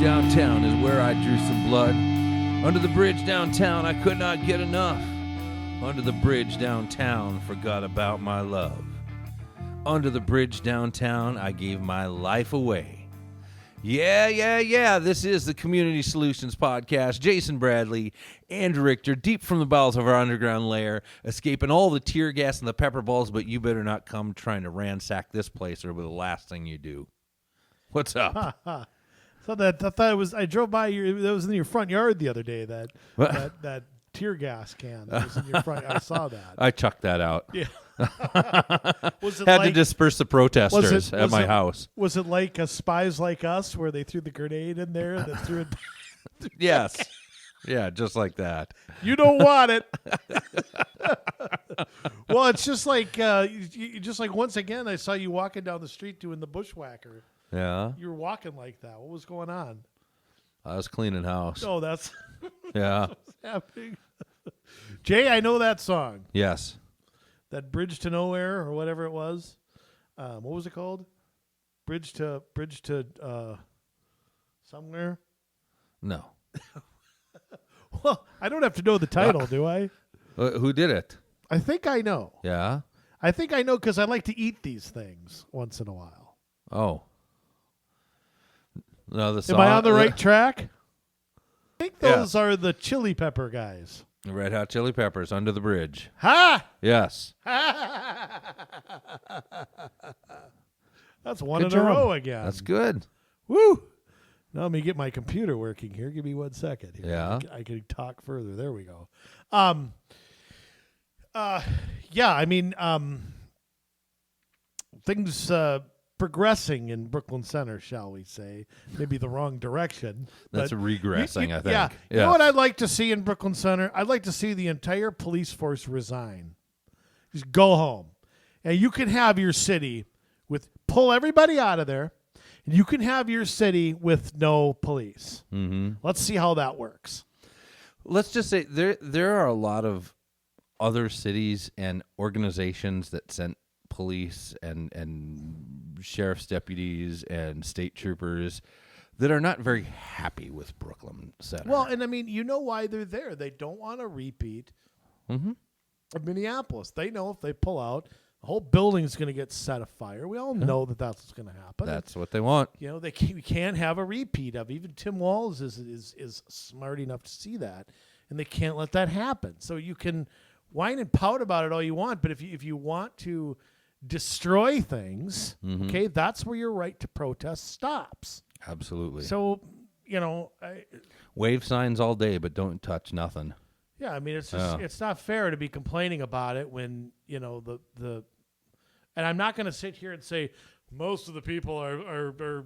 downtown is where I drew some blood. Under the bridge downtown, I could not get enough. Under the bridge downtown, forgot about my love. Under the bridge downtown, I gave my life away. Yeah. This is the Community Solutions Podcast. Jason Bradley and Richter, deep from the bowels of our underground lair, escaping all the tear gas and the pepper balls, but you better not come trying to ransack this place or it'll be the last thing you do. What's up? So I thought it was. I drove by that was in your front yard the other day. That tear gas can that was in your front. I saw that. I chucked that out. Yeah. Was it Had like, to disperse the protesters at my house. Was it like a Spies Like Us where they threw the grenade in there and then threw it? Yes. Yeah, just like that. You don't want it. Well, it's just like once again, I saw you walking down the street doing the bushwhacker. Yeah. You were walking like that. What was going on? I was cleaning house. Oh, that's Yeah. what's happening. Jay, I know that song. Yes. That Bridge to Nowhere or whatever it was. What was it called? Bridge to somewhere? No. Well, I don't have to know the title, do I? Who did it? I think I know. Yeah. I think I know because I like to eat these things once in a while. Oh. No, the song. Am I on the right track? I think those are the Chili Pepper guys. The Red Hot Chili Peppers, Under the Bridge. Ha! Yes. That's one Good in a job. row again. That's good. Woo! Now let me get my computer working here. Give me 1 second. Here. Yeah. I can talk further. There we go. Yeah, I mean, things progressing in Brooklyn Center, shall we say. Maybe the wrong direction. That's regressing, I think. Yeah. Yes. You know what I'd like to see in Brooklyn Center? I'd like to see the entire police force resign. Just go home. And you can have your city pull everybody out of there, and you can have your city with no police. Mm-hmm. Let's see how that works. Let's just say there are a lot of other cities and organizations that sent police and sheriff's deputies and state troopers that are not very happy with Brooklyn Center. Well, and I mean, you know why they're there. They don't want a repeat of Minneapolis. They know if they pull out, the whole building is going to get set afire. We all know that that's what's going to happen. That's what they want. You know, we can't have a repeat of. Even Tim Walz is smart enough to see that, and they can't let that happen. So you can whine and pout about it all you want, but if you want to destroy things, okay, that's where your right to protest stops. Absolutely. So, you know, wave signs all day, but don't touch nothing. yeah, I mean, it's just it's not fair to be complaining about it when, you know, the and I'm not going to sit here and say most of the people are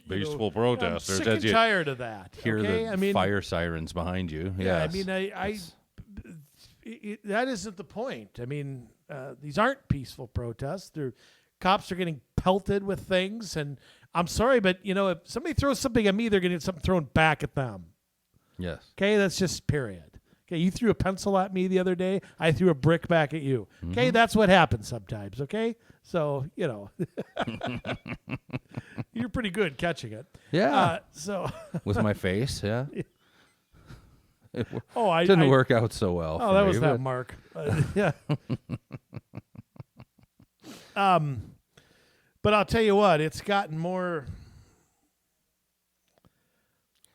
Peaceful protesters. I'm sick and tired of that. Hear okay? the fire sirens behind you. Yeah, Yes. I mean, that isn't the point. I mean, these aren't peaceful protests. Cops are getting pelted with things, and I'm sorry, but you know, if somebody throws something at me, they're going to get something thrown back at them. Yes. Okay, that's just period. Okay, you threw a pencil at me the other day. I threw a brick back at you. Okay, that's what happens sometimes. Okay, so you know, you're pretty good catching it. Yeah. So with my face, yeah. I didn't work out so well. Oh, for that me, was that but mark. Yeah. But I'll tell you what, it's gotten more.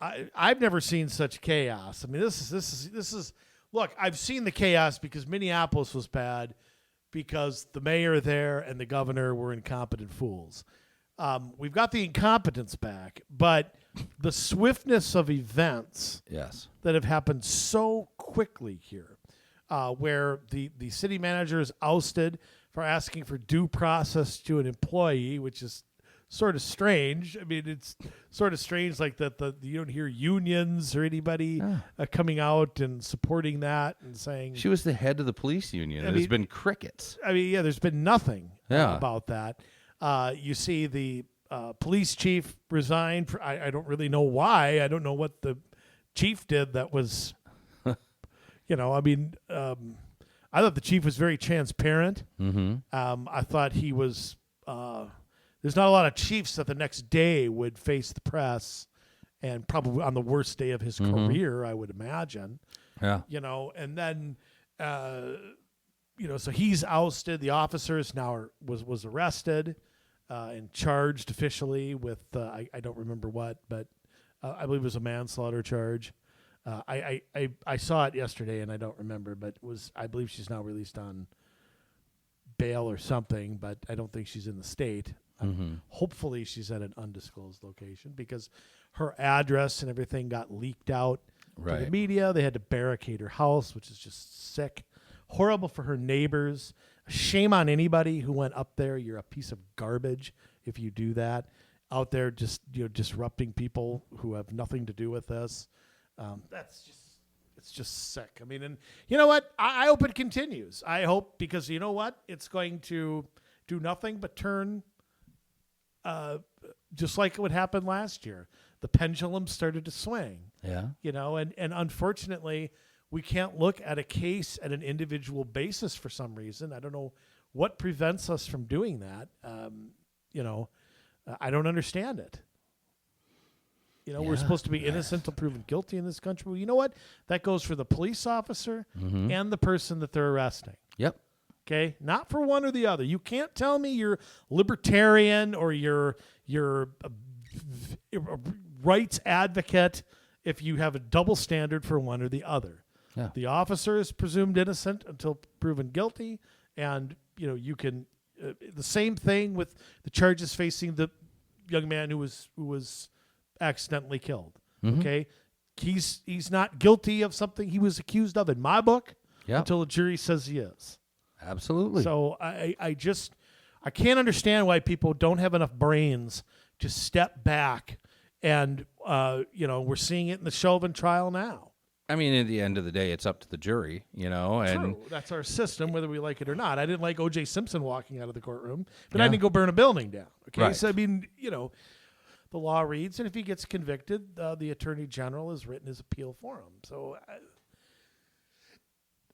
I've never seen such chaos. I mean, this is. Look, I've seen the chaos because Minneapolis was bad, because the mayor there and the governor were incompetent fools. We've got the incompetence back, but the swiftness of events Yes. that have happened so quickly here, where the city manager is ousted for asking for due process to an employee, which is sort of strange. I mean, it's sort of strange, like that you don't hear unions or anybody coming out and supporting that and saying She was the head of the police union. There's been crickets. I mean, yeah, there's been nothing Yeah. about that. You see the police chief resign. I don't really know why. I don't know what the chief did that was, you know, I mean, I thought the chief was very transparent. I thought he was, there's not a lot of chiefs that the next day would face the press and probably on the worst day of his career, I would imagine. Yeah. And then, so he's ousted. The officers now was arrested and charged officially with, I don't remember what, but I believe it was a manslaughter charge. I saw it yesterday and I don't remember, but I believe she's now released on bail or something, but I don't think she's in the state. Hopefully she's at an undisclosed location because her address and everything got leaked out to the media. They had to barricade her house, which is just sick. Horrible for her neighbors. Shame on anybody who went up there. You're a piece of garbage if you do that. Out there just disrupting people who have nothing to do with this. It's just sick. I mean, and you know what? I hope it continues. I hope because you know what? It's going to do nothing but turn just like what happened last year. The pendulum started to swing. Yeah. And unfortunately, we can't look at a case at an individual basis for some reason. I don't know what prevents us from doing that. I don't understand it. We're supposed to be innocent until proven guilty in this country. Well, you know what? That goes for the police officer and the person that they're arresting. Yep. Okay? Not for one or the other. You can't tell me you're libertarian or you're a rights advocate if you have a double standard for one or the other. Yeah. The officer is presumed innocent until proven guilty, and you can the same thing with the charges facing the young man who was accidentally killed. Okay, he's not guilty of something he was accused of in my book until the jury says he is. Absolutely. So I can't understand why people don't have enough brains to step back, and we're seeing it in the Chauvin trial now. I mean, at the end of the day, it's up to the jury, and True. That's our system, whether we like it or not. I didn't like O.J. Simpson walking out of the courtroom, but I didn't go burn a building down. Okay, right. So I mean, the law reads, and if he gets convicted, the attorney general has written his appeal for him. So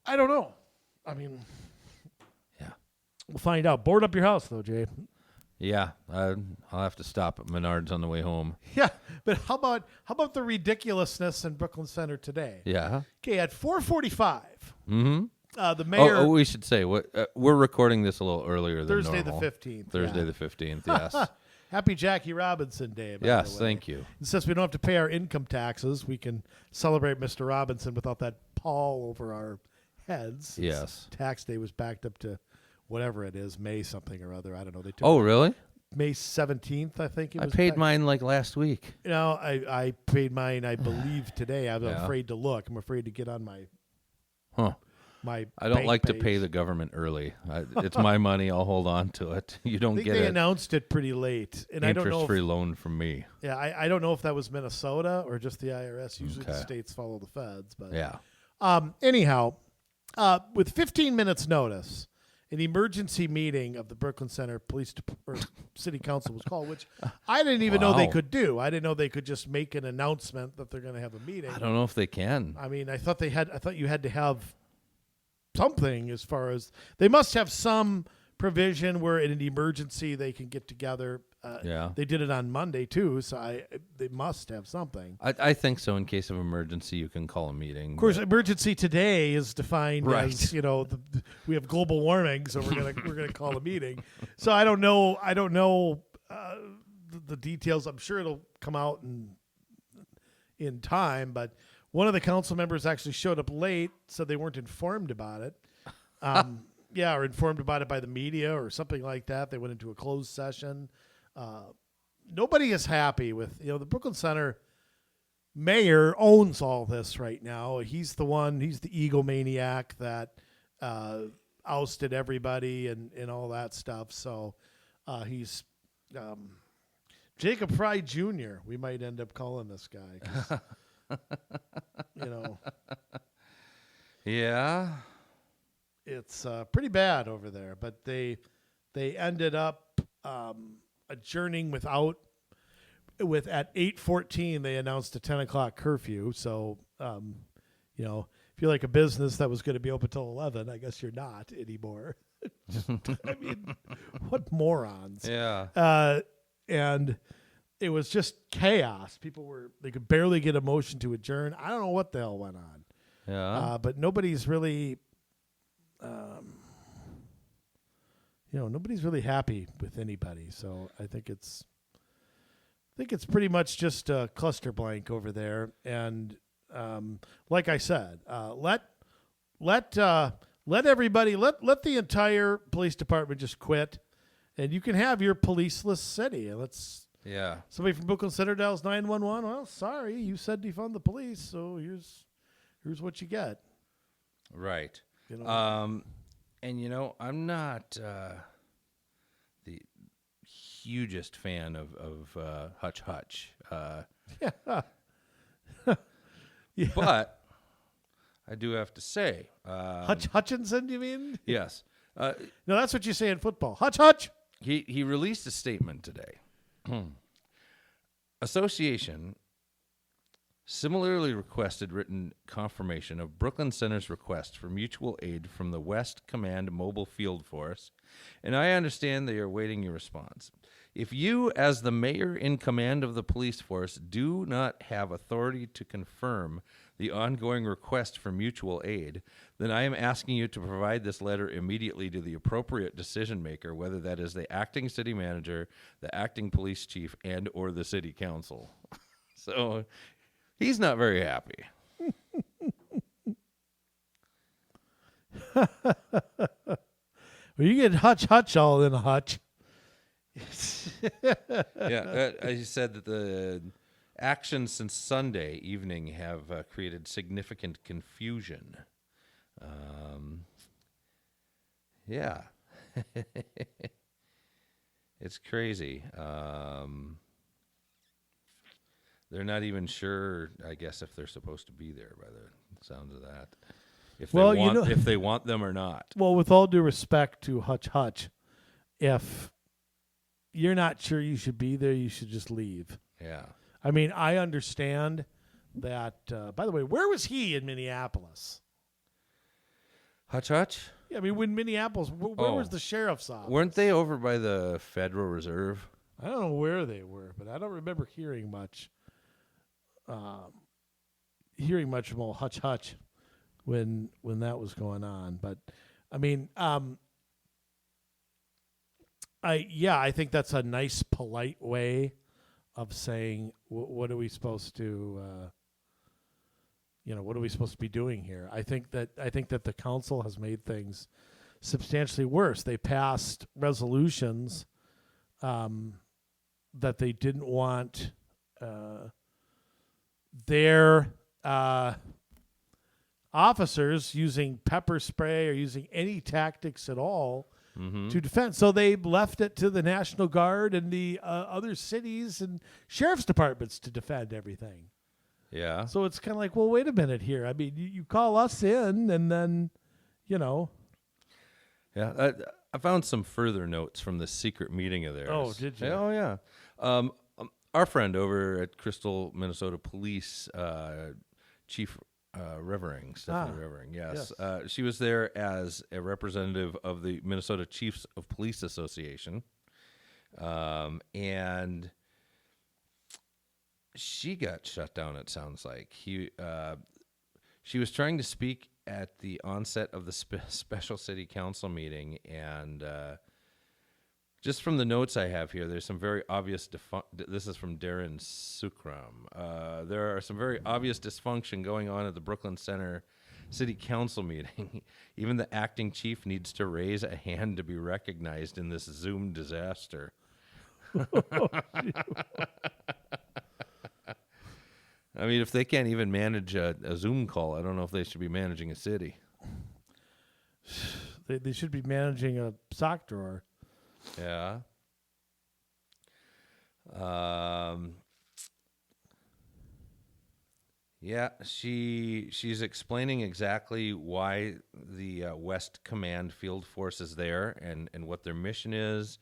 I don't know. I mean, we'll find out. Board up your house, though, Jay. Yeah, I'll have to stop at Menards on the way home. Yeah, but how about the ridiculousness in Brooklyn Center today? Yeah. Okay, at 4:45. The mayor. Oh, we should say we're recording this a little earlier than Thursday normal. the 15th. Thursday the 15th. Yes. Happy Jackie Robinson Day. Yes, thank you. And since we don't have to pay our income taxes, we can celebrate Mr. Robinson without that pall over our heads. Yes. Tax day was backed up to whatever it is, May something or other. I don't know. They took really? May 17th, I think it was. I paid mine like last week. I paid mine, I believe, today. I was afraid to look. I'm afraid to get on my I don't like page. to pay the government early. It's my money. I'll hold on to it. You don't get it. They announced it pretty late. And I don't know interest-free loan from me. Yeah, I don't know if that was Minnesota or just the IRS. Usually the states follow the feds. But anyhow, with 15 minutes notice, an emergency meeting of the Brooklyn Center Police or City Council was called, which I didn't even know they could do. I didn't know they could just make an announcement that they're going to have a meeting. I don't know if they can. I mean, I thought you had to have something as far as they must have some provision where in an emergency they can get together. They did it on Monday too, so they must have something. I think so. In case of emergency, you can call a meeting. Of course, emergency today is defined as we have global warming, so we're gonna call a meeting. So I don't know the details. I'm sure it'll come out in time, but one of the council members actually showed up late, so they weren't informed about it. Or informed about it by the media or something like that. They went into a closed session. Nobody is happy with, the Brooklyn Center mayor owns all this right now. He's the egomaniac that ousted everybody and all that stuff. So he's Jacob Fry Jr. We might end up calling this guy. 'Cause, Yeah. It's pretty bad over there, but they ended up adjourning at 8:14 they announced a 10 o'clock curfew. So if you're like a business that was going to be open till 11, I guess you're not anymore. I mean, what morons. Yeah. And it was just chaos. They could barely get a motion to adjourn. I don't know what the hell went on. Yeah. But nobody's really, nobody's really happy with anybody. So I think it's pretty much just a cluster blank over there. And like I said, let everybody, let the entire police department just quit, and you can have your policeless city. And Yeah. somebody from Brooklyn Center dials 911. Well, sorry, you said defund the police, so here's what you get. Right. You know? And I'm not the hugest fan of Hutch Hutch. Yeah. But I do have to say, Hutchinson, you mean? yes, No, that's what you say in football. Hutch. he released a statement today. Association similarly requested written confirmation of Brooklyn Center's request for mutual aid from the West Command Mobile Field Force, and I understand they are awaiting your response. If you, as the mayor in command of the police force, do not have authority to confirm the ongoing request for mutual aid, then I am asking you to provide this letter immediately to the appropriate decision maker, whether that is the acting city manager, the acting police chief, and or the city council. So he's not very happy. Well, you get Hutch all in a hutch. Yeah, he said that the actions since Sunday evening have created significant confusion. Yeah. It's crazy. They're not even sure, I guess, if they're supposed to be there by the sounds of that. If they want them or not. Well, with all due respect to Hutch, if you're not sure you should be there, you should just leave. Yeah. I mean, I understand that. By the way, where was he in Minneapolis? Hutch? Yeah, I mean, when Minneapolis, where was the sheriff's office? Weren't they over by the Federal Reserve? I don't know where they were, but I don't remember hearing much. From old Hutch when that was going on. But I mean, I think that's a nice, polite way of saying what are we supposed to, what are we supposed to be doing here? I think that the council has made things substantially worse. They passed resolutions that they didn't want their officers using pepper spray or using any tactics at all to defend. So they left it to the National Guard and the other cities and sheriff's departments to defend everything. Yeah. So it's kind of like, well, wait a minute here. I mean, you call us in and then, Yeah. I found some further notes from the secret meeting of theirs. Oh, did you? Oh, yeah. Our friend over at Crystal, Minnesota Police, Chief Revering, Stephanie Revering, yes. She was there as a representative of the Minnesota Chiefs of Police Association. And she got shut down, it sounds like. She was trying to speak at the onset of the special city council meeting, and just from the notes I have here, there's some very obvious this is from Darren Sukram. There are some very obvious dysfunction going on at the Brooklyn Center City Council meeting. Even the acting chief needs to raise a hand to be recognized in this Zoom disaster. I mean, if they can't even manage a Zoom call, I don't know if they should be managing a city. They should be managing a sock drawer. Yeah. Yeah, she's explaining exactly why the West Command Field Force is there and what their mission is.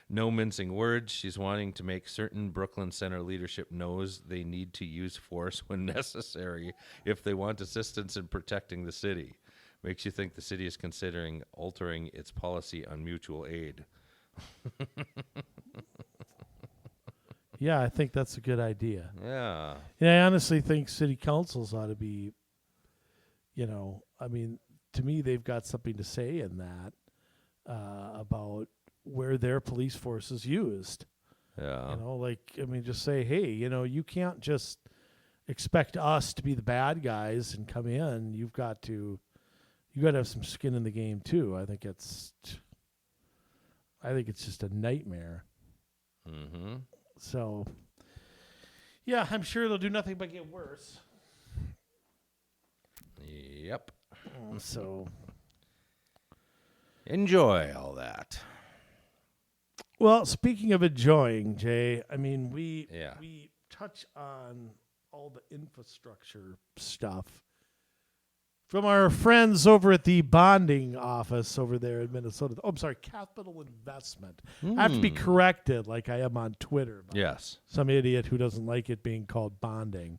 No mincing words. She's wanting to make certain Brooklyn Center leadership knows they need to use force when necessary if they want assistance in protecting the city. Makes you think the city is considering altering its policy on mutual aid. Yeah, I think that's a good idea. Yeah. And I honestly think city councils ought to be, I mean, to me, they've got something to say in that about where their police force is used. Yeah. Just say, hey, you can't just expect us to be the bad guys and come in. You got to have some skin in the game too. I think it's just a nightmare. Mm-hmm. So, yeah, I'm sure they'll do nothing but get worse. Yep. So, enjoy all that. well, speaking of enjoying, Jay, I mean, we touch on all the infrastructure stuff from our friends over at the bonding office over there in Minnesota. Oh, I'm sorry, Capital Investment. I have to be corrected like I am on Twitter. Yes. Some idiot who doesn't like it being called bonding.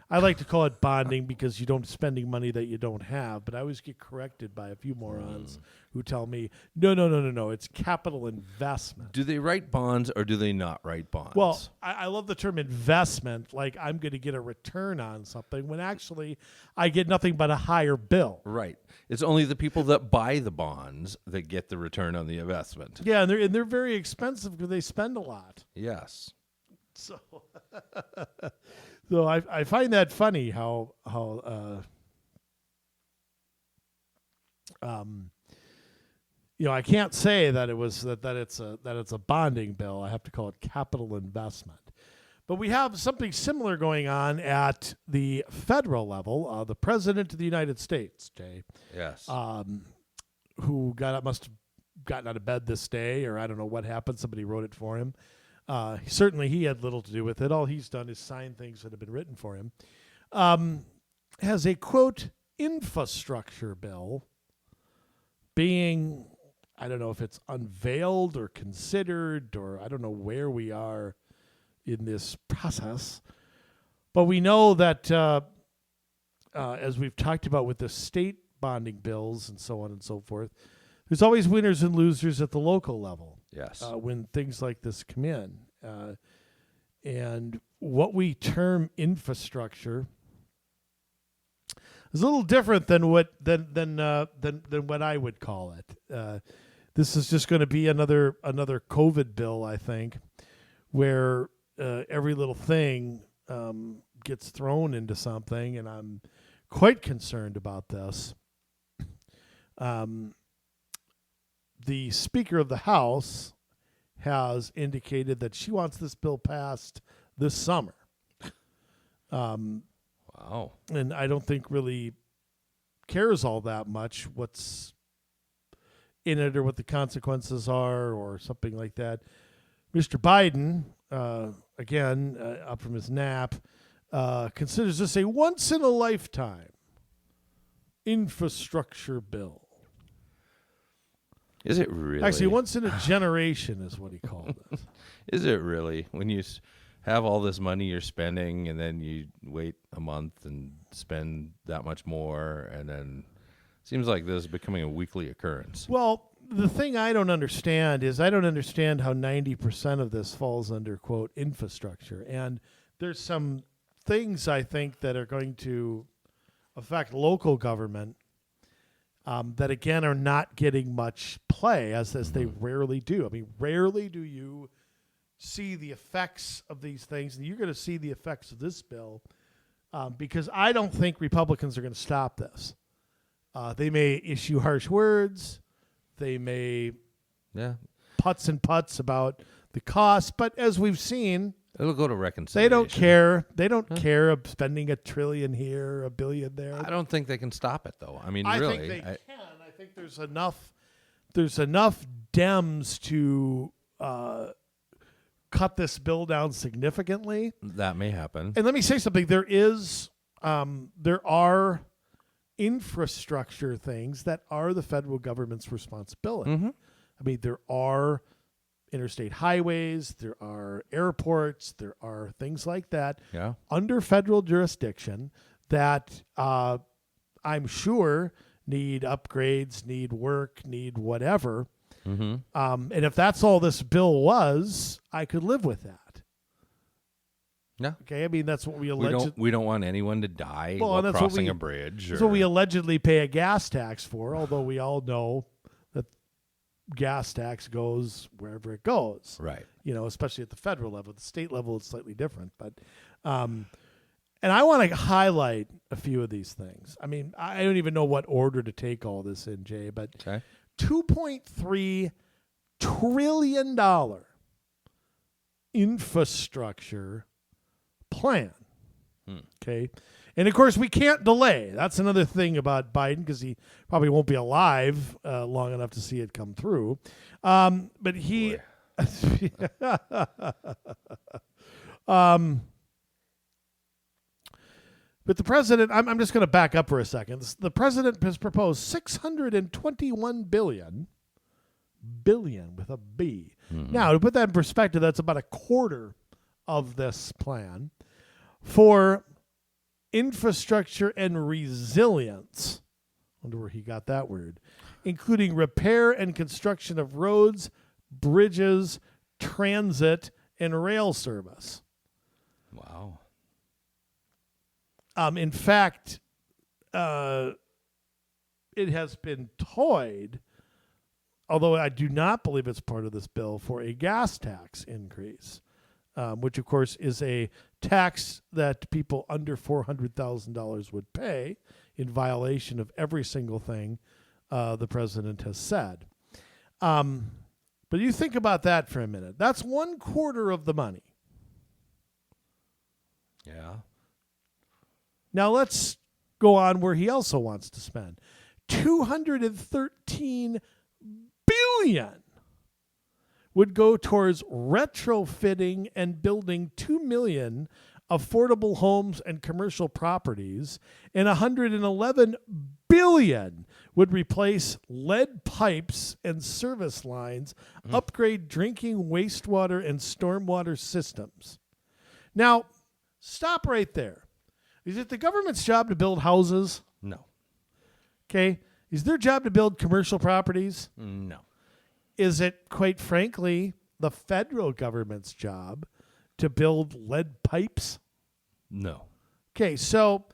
I like to call it bonding because you don't spending money that you don't have, but I always get corrected by a few morons who tell me, no, it's capital investment. Do they write bonds or do they not write bonds? Well, I love the term investment, like I'm going to get a return on something, when actually I get nothing but a higher bill. right. It's only the people that buy the bonds that get the return on the investment. Yeah, and they're very expensive because they spend a lot. Yes. So, so I find that funny how I can't say that it was that it's a bonding bill. I have to call it capital investment. But we have something similar going on at the federal level. The President of the United States, Jay, Yes. who must have gotten out of bed this day, or I don't know what happened. Somebody wrote it for him. Certainly he had little to do with it. All he's done is sign things that have been written for him. Has a, quote, infrastructure bill being, I don't know if it's unveiled or considered, or I don't know where we are in this process. But we know that, as we've talked about with the state bonding bills and so on and so forth, there's always winners and losers at the local level. Yes. When things like this come in. And what we term infrastructure is a little different than what I would call it. This is just going to be another COVID bill, I think, where every little thing gets thrown into something, and I'm quite concerned about this. The Speaker of the House has indicated that she wants this bill passed this summer. Wow. And I don't think really cares all that much what's in it or what the consequences are or something like that. Mr. Biden, again, up from his nap, considers this a once-in-a-lifetime infrastructure bill. Is it really? Actually, once in a generation is what he called it. Is it really? When you have all this money you're spending and then you wait a month and spend that much more, and then seems like this is becoming a weekly occurrence. Well, the thing I don't understand is I don't understand how 90% of this falls under, quote, infrastructure. And there's some things I think that are going to affect local government that, again, are not getting much play, as they rarely do. I mean, rarely do you see the effects of these things. And you're going to see the effects of this bill because I don't think Republicans are going to stop this. They may issue harsh words. They may putz and putz about the cost. But as we've seen, it'll go to reconciliation. They don't care. They don't care of spending $1 trillion here, $1 billion there. I don't think they can stop it, though. I mean, I really. think they can. I think there's enough Dems to cut this bill down significantly. That may happen. And let me say something. There are infrastructure things that are the federal government's responsibility. Mm-hmm. I mean, there are interstate highways, there are airports, there are things like that under federal jurisdiction that I'm sure need upgrades, need work, need whatever. Mm-hmm. And if that's all this bill was, I could live with that. Yeah. Okay, I mean that's what we We allegedly. don't want anyone to die Well, while and that's crossing a bridge. That's what we allegedly pay a gas tax for. Although we all know that gas tax goes wherever it goes. Right. Especially at the federal level. At the state level, it's slightly different. But, and I want to highlight a few of these things. I mean, I don't even know what order to take all this in, Jay. But Okay. $2.3 trillion infrastructure plan. Okay. And of course, we can't delay. That's another thing about Biden because he probably won't be alive long enough to see it come through. But he. But the president, I'm just going to back up for a second. The president has proposed $621 billion with a B. Now, to put that in perspective, that's about a quarter of this plan for infrastructure and resilience. I wonder where he got that word. Including repair and construction of roads, bridges, transit, and rail service. Wow. In fact, it has been toyed, although I do not believe it's part of this bill, for a gas tax increase, which, of course, is a tax that people under $400,000 would pay in violation of every single thing the president has said. But you think about that for a minute. That's 1/4 of the money. Yeah. Now let's go on where he also wants to spend. $213 billion would go towards retrofitting and building 2 million affordable homes and commercial properties, and $111 billion would replace lead pipes and service lines, upgrade drinking wastewater and stormwater systems. Now, stop right there. Is it the government's job to build houses? No. Okay. Is their job to build commercial properties? No. Is it, quite frankly, the federal government's job to build lead pipes? No. Okay, so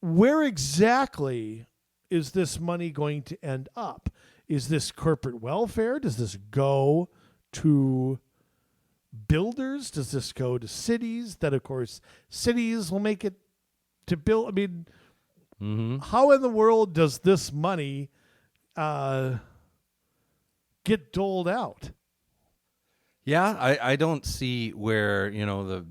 where exactly is this money going to end up? Is this corporate welfare? Does this go to builders? Does this go to cities? That, of course, cities will make it to build. I mean, how in the world does this money get doled out? Yeah, I don't see where, the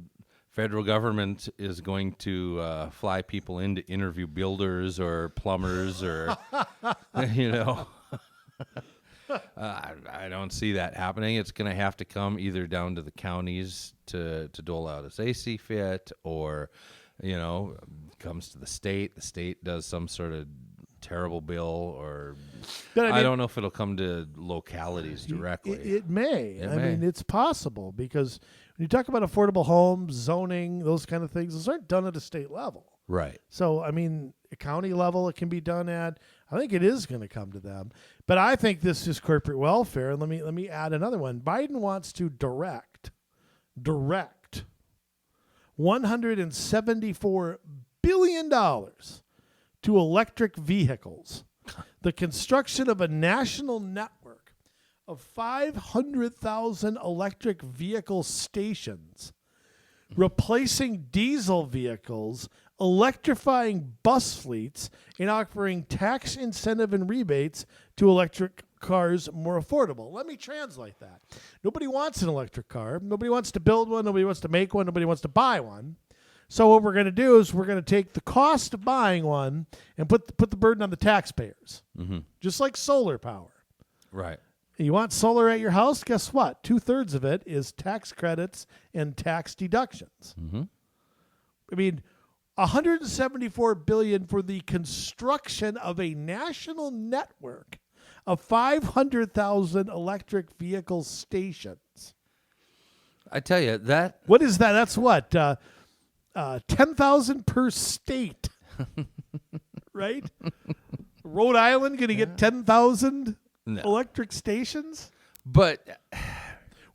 federal government is going to fly people in to interview builders or plumbers or, I don't see that happening. It's going to have to come either down to the counties to dole out as they see fit, or, comes to the state. The state does some sort of terrible bill, or But I don't know if it'll come to localities directly. It may. It I may. mean, it's possible because when you talk about affordable homes, zoning, those kind of things, those aren't done at a state level. Right. So, I mean, a county level it can be done at. I think it is going to come to them. But I think this is corporate welfare. And let me add another one. Biden wants to direct $174 billion to electric vehicles, the construction of a national network of 500,000 electric vehicle stations, replacing diesel vehicles, electrifying bus fleets, and offering tax incentive and rebates to electric cars more affordable. Let me translate that. Nobody wants an electric car. Nobody wants to build one. Nobody wants to make one. Nobody wants to buy one. So what we're going to do is we're going to take the cost of buying one and put the burden on the taxpayers, just like solar power. Right. You want solar at your house? Guess what? 2/3 of it is tax credits and tax deductions. I mean, $174 billion for the construction of a national network of 500,000 electric vehicle stations. I tell you that. What is that? That's what 10,000 per state, right? Rhode Island going to get 10,000 electric stations? But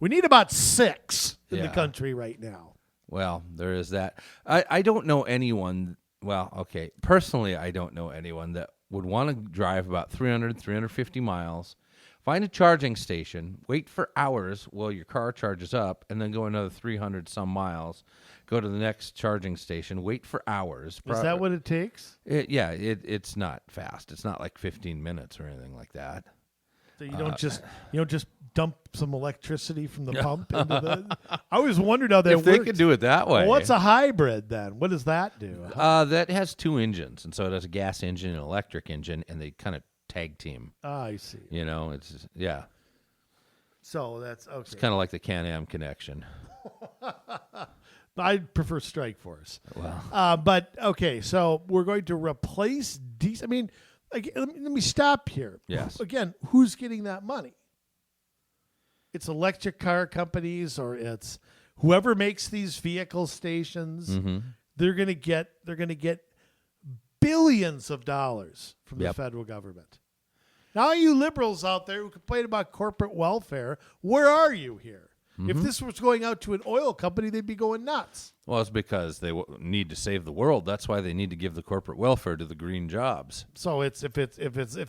We need about 6 in the Yeah. country right now. Well, there is that. I don't know anyone. Well, okay. Personally, I don't know anyone that would want to drive about 350 miles, find a charging station, wait for hours while your car charges up, and then go another 300 some miles, go to the next charging station, wait for hours. Is that what it takes? It's not fast. It's not like 15 minutes or anything like that. So you don't just dump some electricity from the pump into the. I always wondered how that If works. they could do it that way. Well, what's a hybrid then? What does that do? That has two engines, and so it has a gas engine and an electric engine, and they kind of tag team. I see. It's yeah. So that's okay. It's kind of like the Can-Am connection. I prefer Strike Force. Well, But okay, so we're going to replace diesel. I mean, like, let me stop here. Yes. Again, who's getting that money? It's electric car companies, or it's whoever makes these vehicle stations. Mm-hmm. They're gonna get billions of dollars from the Yep. federal government. Now, you liberals out there who complain about corporate welfare, where are you here? If this was going out to an oil company, they'd be going nuts. well, it's because they need to save the world. That's why they need to give the corporate welfare to the green jobs. So if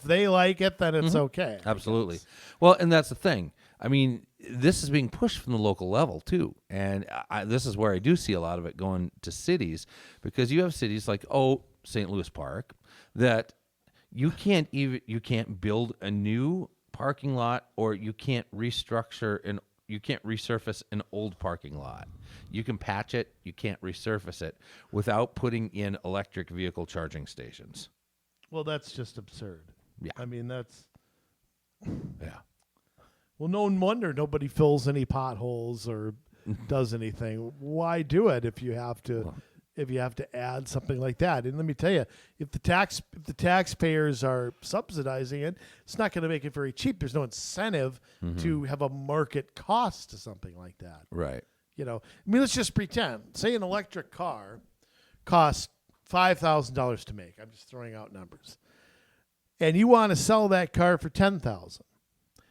they like it, then it's okay. Absolutely. Well, and that's the thing. I mean, this is being pushed from the local level too, and this is where I do see a lot of it going to cities, because you have cities like St. Louis Park that you can't build a new parking lot, or you can't you can't resurface an old parking lot. You can patch it, you can't resurface it without putting in electric vehicle charging stations. Well, that's just absurd. Yeah. I mean, that's. Yeah. Well, no wonder nobody fills any potholes or does anything. Why do it if you have to? If you have to add something like that? And let me tell you, if the taxpayers are subsidizing it, it's not going to make it very cheap. There's no incentive to have a market cost to something like that. Right. I mean, let's just pretend. Say an electric car costs $5,000 to make. I'm just throwing out numbers, and you want to sell that car for $10,000,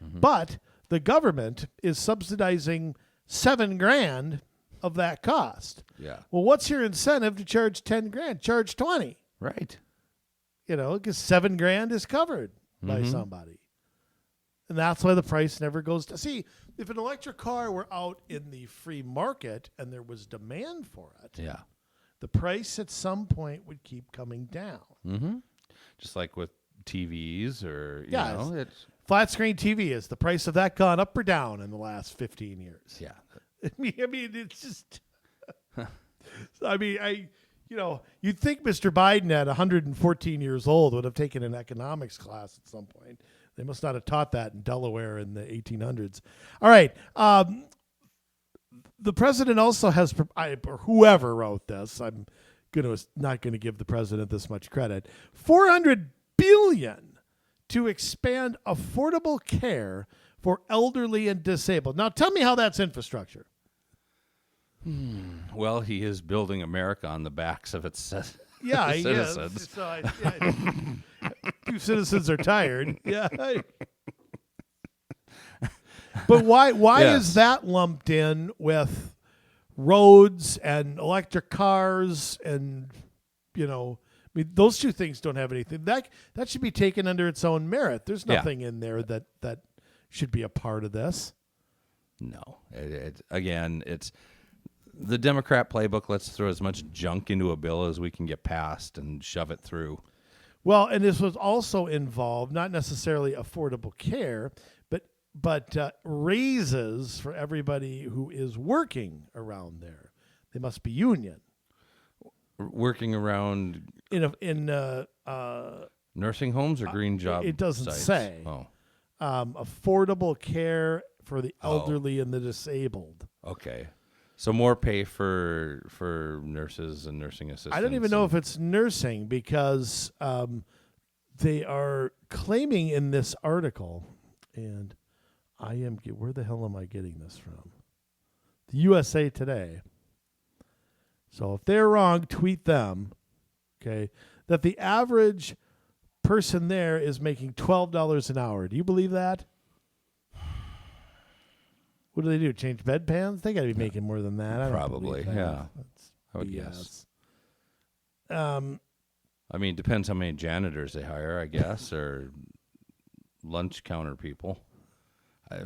but the government is subsidizing $7,000 of that cost. Yeah. Well, what's your incentive to charge $10,000? Charge 20. Right. Because $7,000 is covered by somebody, and that's why the price never goes down. See, if an electric car were out in the free market and there was demand for it, Yeah. the price at some point would keep coming down. Mm-hmm. Just like with TVs, or it's Flat screen TV, is the price of that gone up or down in the last 15 years? yeah. I mean, it's just. You'd think Mr. Biden at 114 years old would have taken an economics class at some point. They must not have taught that in Delaware in the 1800s. All right. The president also has, or whoever wrote this, I'm not going to give the president this much credit, $400 billion to expand affordable care for elderly and disabled. Now, tell me how that's infrastructure. Well, he is building America on the backs of its citizens. So few citizens are tired. Yeah. But why Yes. is that lumped in with roads and electric cars and, those two things don't have anything. That should be taken under its own merit. There's nothing in there that should be a part of this. No. It's the Democrat playbook. Let's throw as much junk into a bill as we can get passed and shove it through. Well, and this was also involved not necessarily affordable care, but raises for everybody who is working around there. They must be union. Working around In nursing homes or green job it doesn't sites? say. Oh, Affordable care for the elderly and the disabled. okay. So more pay for nurses and nursing assistants. I don't even know if it's nursing, because they are claiming in this article, and where the hell am I getting this from? The USA Today. So if they're wrong, tweet them, okay, that the average person there is making $12 an hour. Do you believe that? What do they do? Change bedpans? They got to be making more than that. I don't Probably, believe that. yeah. That's I would BS. guess. Um, I mean, depends how many janitors they hire, I guess, or lunch counter people. I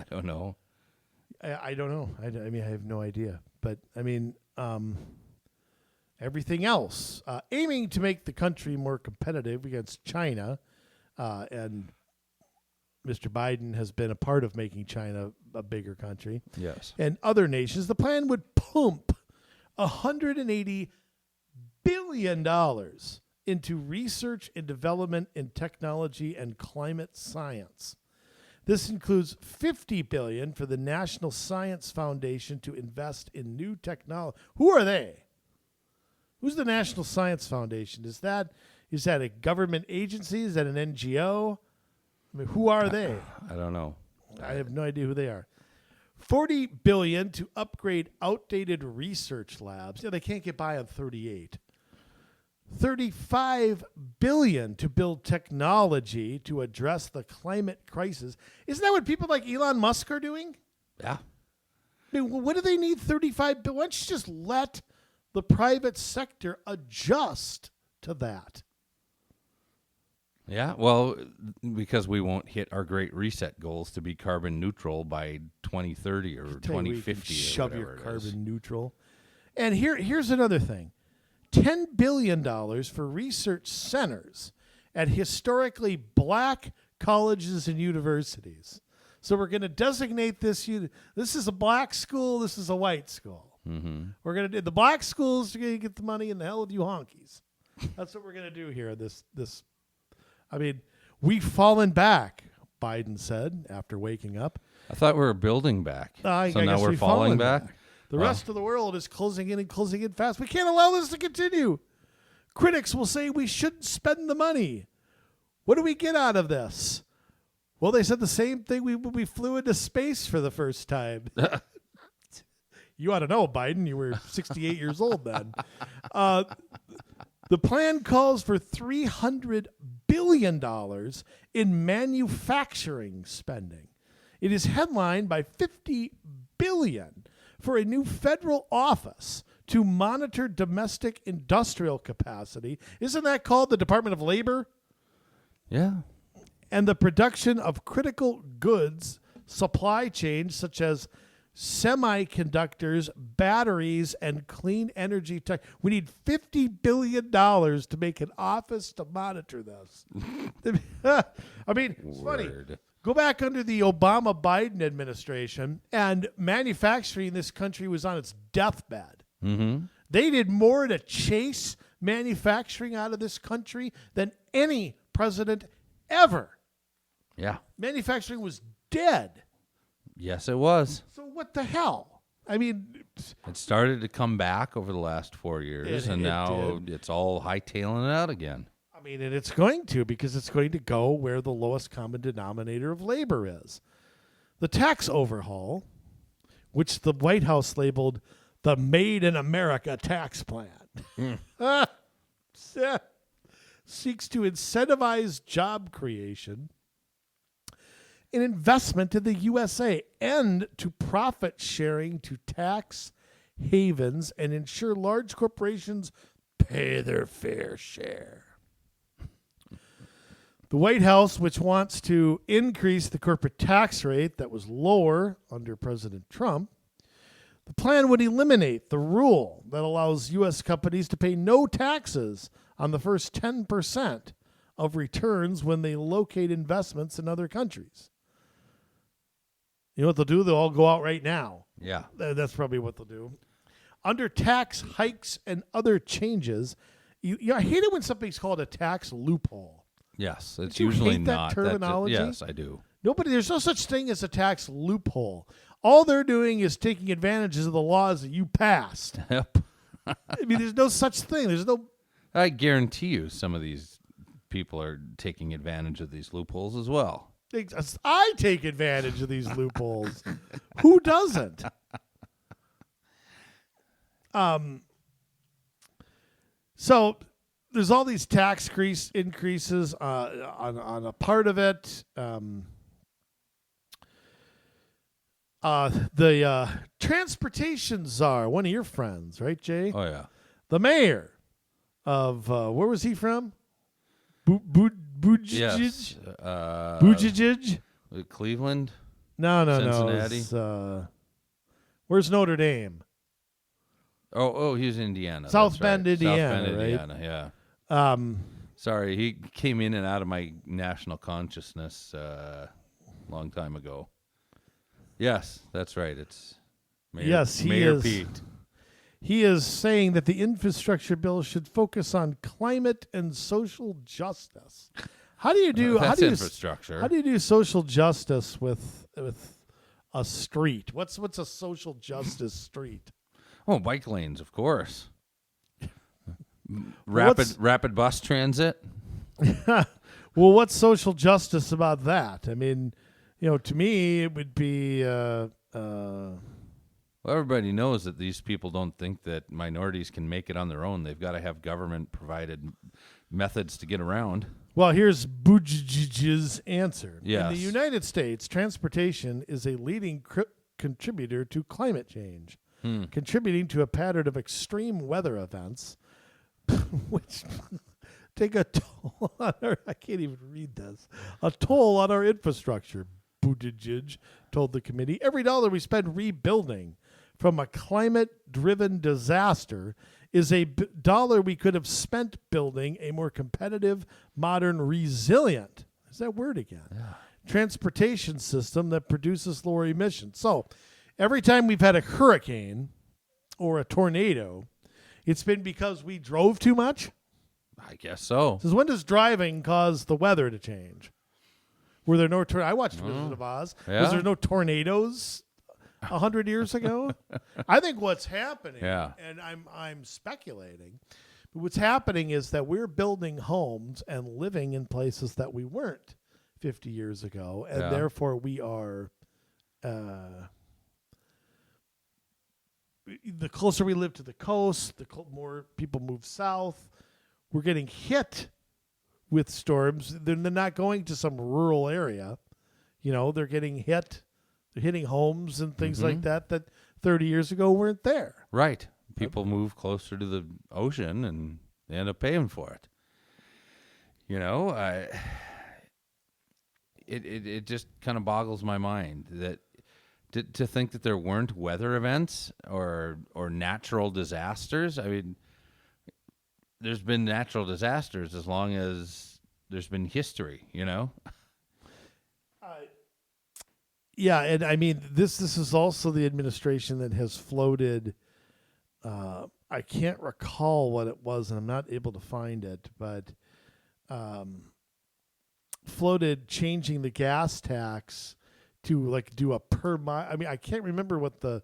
don't know. I don't know. I mean, I have no idea. But, I mean, everything else, aiming to make the country more competitive against China, and Mr. Biden has been a part of making China a bigger country, Yes. and other nations, the plan would pump $180 billion into research and development in technology and climate science. This includes $50 billion for the National Science Foundation to invest in new technology. Who are they? Who's the National Science Foundation? Is that a government agency? Is that an NGO? I mean, who are they? I don't know. I have no idea who they are. $40 billion to upgrade outdated research labs. Yeah, they can't get by on 38. $35 billion to build technology to address the climate crisis. Isn't that what people like Elon Musk are doing? Yeah. I mean, what do they need $35 billion? Why don't you just let the private sector adjust to that? Yeah, well, because we won't hit our Great Reset goals to be carbon neutral by 2030 or Tell you what, you can 2050 or shove your whatever it is. carbon neutral. And here's another thing. $10 billion for research centers at historically black colleges and universities. So we're going to designate this. This is a black school. This is a white school. Mm-hmm. We're going to do the black schools are going to get the money, and the hell with you honkies. That's what we're going to do here. I mean, we've fallen back, Biden said after waking up. I thought we were building back. I So now guess we're we've falling fallen back? The Wow. rest of the world is closing in fast. We can't allow this to continue. Critics will say we shouldn't spend the money. What do we get out of this? Well, they said the same thing when we flew into space for the first time. You ought to know, Biden. You were 68 years old then. The plan calls for $300 billion in manufacturing spending. It is headlined by $50 billion for a new federal office to monitor domestic industrial capacity. Isn't that called the Department of Labor? Yeah. And the production of critical goods supply chains such as semiconductors, batteries, and clean energy tech. We need $50 billion to make an office to monitor this. I mean, it's funny. Word. Go back under the Obama-Biden administration, and manufacturing in this country was on its deathbed. Mm-hmm. They did more to chase manufacturing out of this country than any president ever. Yeah. Manufacturing was dead. Yes, it was. So what the hell? I mean, It started to come back over the last 4 years, It and now did. it's all hightailing it out again. and it's going to, because it's going to go where the lowest common denominator of labor is. The tax overhaul, which the White House labeled the Made in America tax plan, seeks to incentivize job creation, an investment in the USA, and to profit sharing to tax havens and ensure large corporations pay their fair share. The White House, which wants to increase the corporate tax rate that was lower under President Trump, the plan would eliminate the rule that allows U.S. companies to pay no taxes on the first 10% of returns when they locate investments in other countries. You know what they'll do? They'll all go out right now. Yeah. That's probably what they'll do. Under tax hikes and other changes, I hate it when something's called a tax loophole. Yes, it's you usually hate that not. terminology? Yes, I do. There's no such thing as a tax loophole. All they're doing is taking advantages of the laws that you passed. Yep. I mean, there's no such thing. There's no. I guarantee you some of these people are taking advantage of these loopholes as well. I take advantage of these loopholes. Who doesn't? So there's all these tax increases on a part of it. The transportation czar, one of your friends, right, Jay? Oh yeah. The mayor of where was he from? Buttigieg? Yes. Buttigieg? Cleveland. No. Cincinnati? It's, where's Notre Dame? Oh, he was in Indiana. South that's Bend, right. Indiana, South Bend, right? Indiana. Yeah. Um, Sorry, he came in and out of my national consciousness long time ago. Yes, that's right. It's Mayor, Yes, he Mayor is. Pete. he is saying that the infrastructure bill should focus on climate and social justice. How do you do? That's how do you infrastructure. How do you do social justice with a street? What's a social justice street? Oh, bike lanes, of course. Rapid bus transit. Well, what's social justice about that? I mean, to me, it would be. Well, everybody knows that these people don't think that minorities can make it on their own. They've got to have government-provided methods to get around. Well, here's Buttigieg's answer. Yes. In the United States, transportation is a leading contributor to climate change, contributing to a pattern of extreme weather events, which take a toll on our. I can't even read this. A toll on our infrastructure. Buttigieg told the committee, every dollar we spend rebuilding from a climate-driven disaster is a dollar we could have spent building a more competitive, modern, resilient, is that word again, transportation system that produces lower emissions. So every time we've had a hurricane or a tornado, it's been because we drove too much? I guess so. Says, when does driving cause the weather to change? Were there no I watched Wizard of Oz. Yeah. Was there no tornadoes 100 years ago? I think what's happening, and I'm speculating, but what's happening is that we're building homes and living in places that we weren't 50 years ago, and therefore we are the closer we live to the coast, the more people move south. We're getting hit with storms. They're not going to some rural area. They're getting hit. They're hitting homes and things like that 30 years ago weren't there. Right. People move closer to the ocean and they end up paying for it. It just kind of boggles my mind that to think that there weren't weather events or natural disasters. I mean, there's been natural disasters as long as there's been history, Yeah, and I mean this is also the administration that has floated. I can't recall what it was, and I'm not able to find it, but floated changing the gas tax to do a per mile. I mean, I can't remember what the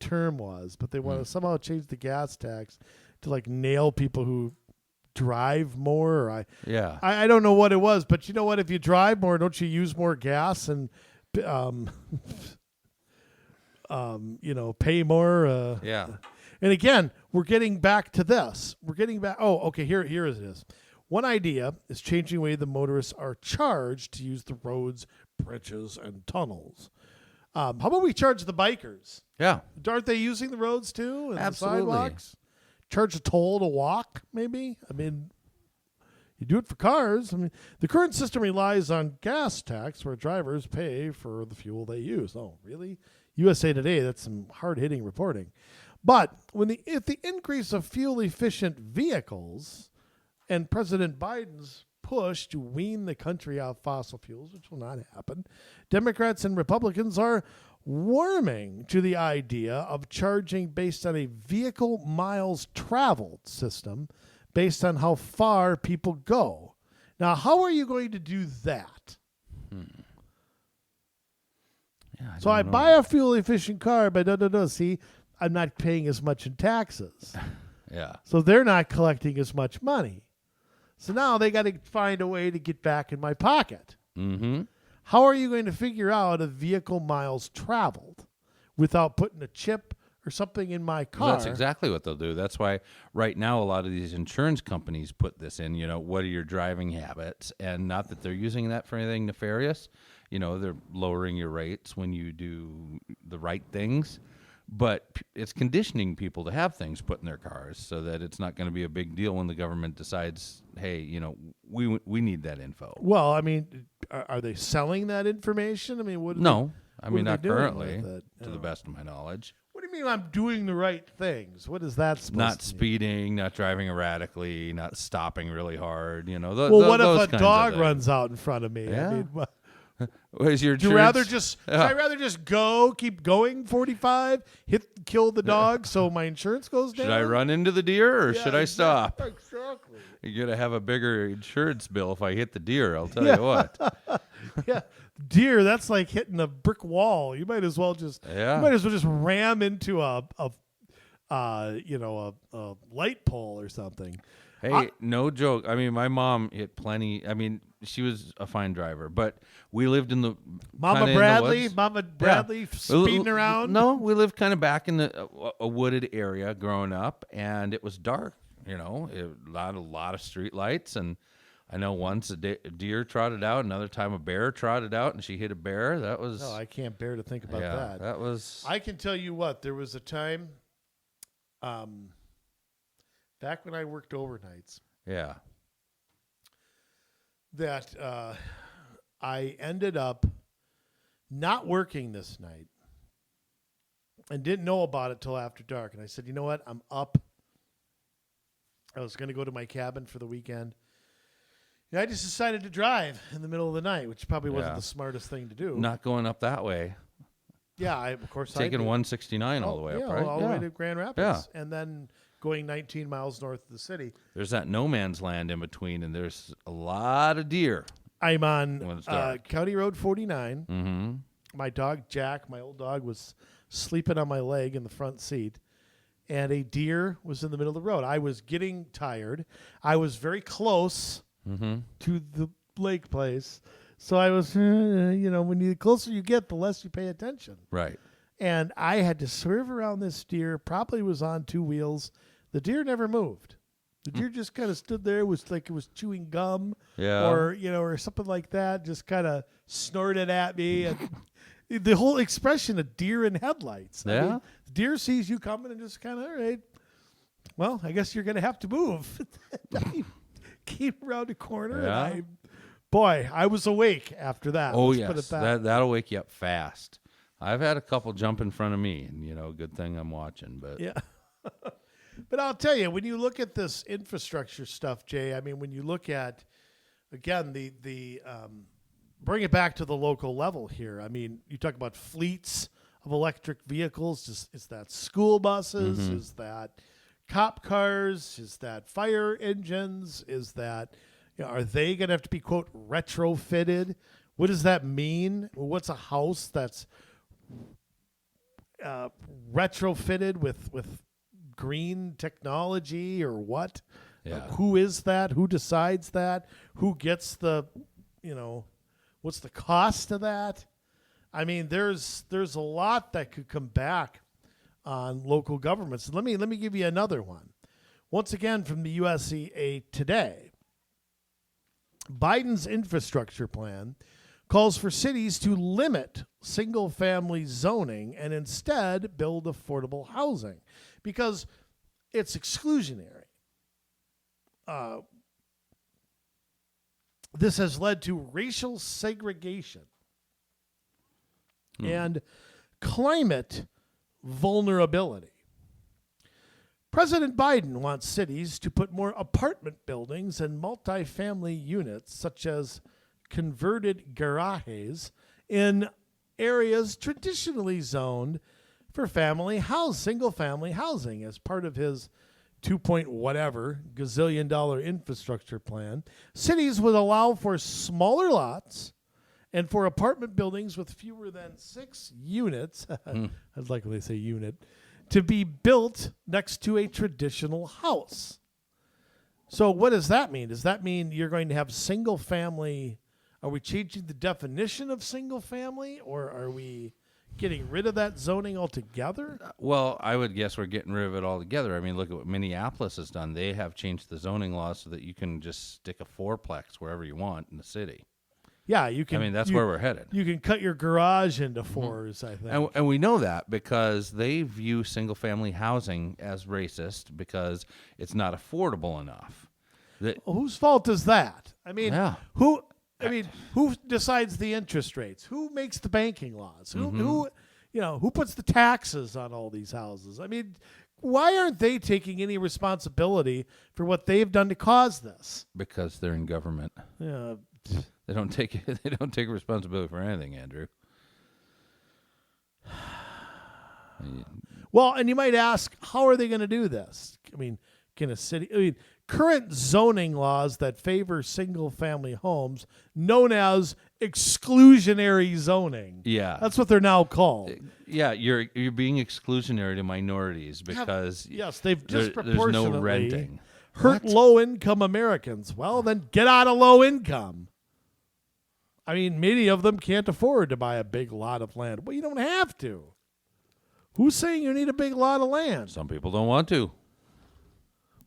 term was, but they want to somehow change the gas tax to nail people who drive more. Or I don't know what it was, but you know what? If you drive more, don't you use more gas and pay more? And again, we're getting back to this. We're getting back. Oh, okay. Here it is. One idea is changing the way the motorists are charged to use the roads, bridges, and tunnels. How about we charge the bikers? Yeah. Aren't they using the roads too? And Absolutely. The sidewalks? Charge a toll to walk, maybe? I mean, you do it for cars. I mean, the current system relies on gas tax where drivers pay for the fuel they use. Oh, really? USA Today, that's some hard-hitting reporting. But if the increase of fuel-efficient vehicles and President Biden's push to wean the country off fossil fuels, which will not happen, Democrats and Republicans are warming to the idea of charging based on a vehicle miles traveled system based on how far people go. Now, how are you going to do that? So I buy a fuel-efficient car, but see, I'm not paying as much in taxes. Yeah. So they're not collecting as much money. So now they got to find a way to get back in my pocket. Mm-hmm. How are you going to figure out a vehicle miles traveled without putting a chip or something in my car. That's exactly what they'll do. That's why right now a lot of these insurance companies put this in, what are your driving habits? And not that they're using that for anything nefarious. They're lowering your rates when you do the right things. But it's conditioning people to have things put in their cars so that it's not going to be a big deal when the government decides, hey, we need that info. Well, I mean, are they selling that information? I mean, No. What are Not they doing currently, with it? to the best of my knowledge. What do you mean I'm doing the right things? What is that supposed Not to mean? speeding, not driving erratically, not stopping really hard. Well, what if a dog runs out in front of me? Yeah. I mean, Is your should I rather just keep going 45, kill the dog so my insurance goes down? Should I run into the deer or Yeah, should I stop? Exactly. You're going to have a bigger insurance bill if I hit the deer, I'll tell you what. Yeah, deer. That's like hitting a brick wall. You might as well just ram into a light pole or something. Hey, no joke. I mean, my mom hit plenty. I mean, she was a fine driver, but we lived in the Mama Bradley speeding around. No, we lived kind of back in a wooded area growing up, and it was dark. A lot of street lights, and I know once a deer trotted out, another time a bear trotted out, and she hit a bear. That was. Oh, I can't bear to think about that. That was. I can tell you what. There was a time, back when I worked overnights. Yeah. That I ended up not working this night and didn't know about it till after dark. And I said, you know what? I'm up. I was going to go to my cabin for the weekend. And I just decided to drive in the middle of the night, which probably wasn't the smartest thing to do. Not going up that way. Yeah, of course. Taking 169 all the way up, right? All the way to Grand Rapids. Yeah. And then going 19 miles north of the city. There's that no man's land in between, and there's a lot of deer. I'm on County Road 49. Mm-hmm. My dog, Jack, my old dog, was sleeping on my leg in the front seat, and a deer was in the middle of the road. I was getting tired. I was very close to the lake place. So I was, when the closer you get, the less you pay attention. Right. And I had to swerve around this deer, probably was on two wheels. The deer never moved. The deer just kind of stood there, was like it was chewing gum or something like that, just kind of snorted at me. And the whole expression of deer in headlights. Yeah. I mean, the deer sees you coming and just kind of, all right, well, I guess you're going to have to move. I came around the corner and I was awake after that. Oh, Let's yes. put it that. That'll wake you up fast. I've had a couple jump in front of me, and, good thing I'm watching. But yeah. But I'll tell you, when you look at this infrastructure stuff, Jay, I mean, when you look at, again, the bring it back to the local level here. I mean, you talk about fleets of electric vehicles. Is that school buses? Is that cop cars? Is that fire engines? Is that, are they going to have to be, quote, retrofitted? What does that mean? What's a house that's retrofitted with green technology or what? Yeah. Who is that? Who decides that? Who gets the, what's the cost of that? I mean, there's a lot that could come back on local governments. And let me give you another one. Once again, from the USA Today, Biden's infrastructure plan calls for cities to limit single-family zoning and instead build affordable housing because it's exclusionary. This has led to racial segregation and climate vulnerability. President Biden wants cities to put more apartment buildings and multifamily units, such as converted garages, in areas traditionally zoned for single-family housing as part of his $2.whatever-gazillion infrastructure plan. Cities would allow for smaller lots and for apartment buildings with fewer than 6 units, I like when they say unit, to be built next to a traditional house. So what does that mean? Does that mean you're going to have single family? Are we changing the definition of single family, or are we getting rid of that zoning altogether? Well, I would guess we're getting rid of it altogether. I mean, look at what Minneapolis has done. They have changed the zoning laws so that you can just stick a fourplex wherever you want in the city. Yeah, you can. I mean, that's where we're headed. You can cut your garage into fours, I think. And we know that because they view single-family housing as racist because it's not affordable enough. Well, whose fault is that? I mean, Yeah. who decides the interest rates? Who makes the banking laws? Who puts the taxes on all these houses? I mean, why aren't they taking any responsibility for what they've done to cause this? Because they're in government. Yeah. They don't take responsibility for anything, Andrew. Well, and you might ask, how are they going to do this? I mean, current zoning laws that favor single-family homes, known as exclusionary zoning. Yeah. That's what they're now called. Yeah, you're being exclusionary to minorities because yes, they've there's disproportionately no renting. hurt low-income Americans. Well, then get out of low income. I mean, many of them can't afford to buy a big lot of land. Well, you don't have to. Who's saying you need a big lot of land? Some people don't want to.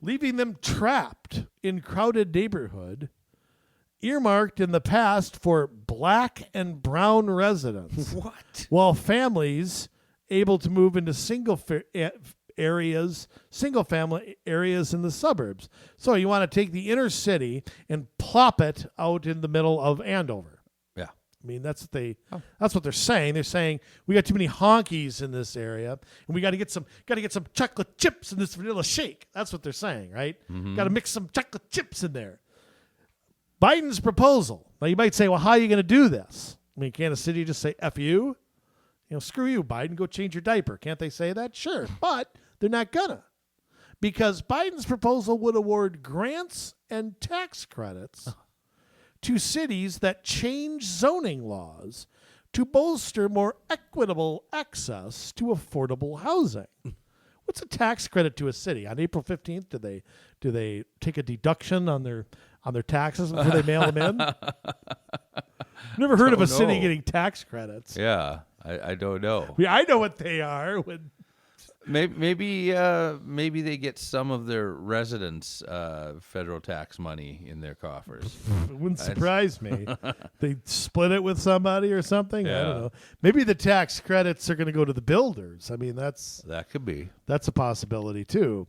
Leaving them trapped in crowded neighborhood, earmarked in the past for black and brown residents. What? While families able to move into single-family areas in the suburbs. So you want to take the inner city and plop it out in the middle of Andover. Yeah. I mean, that's what they're saying. They're saying we got too many honkies in this area, and we got to get some chocolate chips in this vanilla shake. That's what they're saying, right? Got to mix some chocolate chips in there. Biden's proposal. Now you might say, well, how are you going to do this? I mean, can't a city just say F you? Screw you, Biden. Go change your diaper. Can't they say that? Sure, but they're not gonna, because Biden's proposal would award grants and tax credits to cities that change zoning laws to bolster more equitable access to affordable housing. What's a tax credit to a city? On April 15th, do they take a deduction on their taxes before they mail them in? Never heard of a city getting tax credits. Yeah, I don't know. I know what they are. Maybe they get some of their residents' federal tax money in their coffers. It wouldn't surprise me. They split it with somebody or something. Yeah. I don't know. Maybe the tax credits are going to go to the builders. I mean, that could be. That's a possibility too.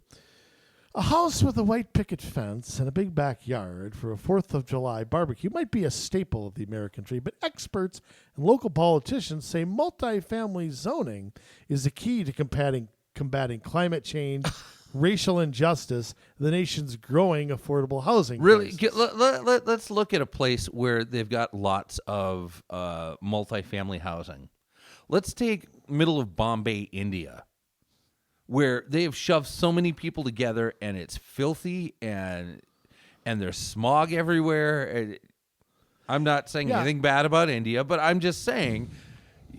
A house with a white picket fence and a big backyard for a 4th of July barbecue might be a staple of the American dream, but experts and local politicians say multifamily zoning is the key to combating climate change, racial injustice, and the nation's growing affordable housing. Really, let's look at a place where they've got lots of multifamily housing. Let's take middle of Bombay, India, where they have shoved so many people together and it's filthy and there's smog everywhere. I'm not saying anything bad about India, but I'm just saying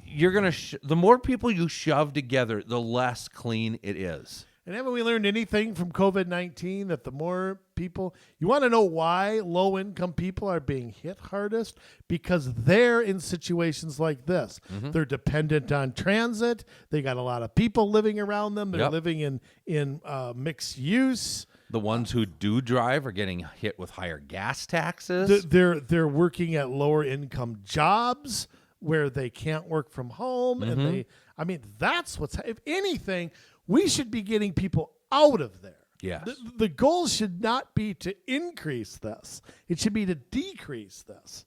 you're going to the more people you shove together, the less clean it is. And haven't we learned anything from COVID-19 that the more people, you want to know why low-income people are being hit hardest? Because they're in situations like this. Mm-hmm. They're dependent on transit. They got a lot of people living around them. They're living in mixed use. The ones who do drive are getting hit with higher gas taxes. They're working at lower income jobs where they can't work from home. Mm-hmm. And that's what's, if anything, we should be getting people out of there. Yes. The goal should not be to increase this. It should be to decrease this.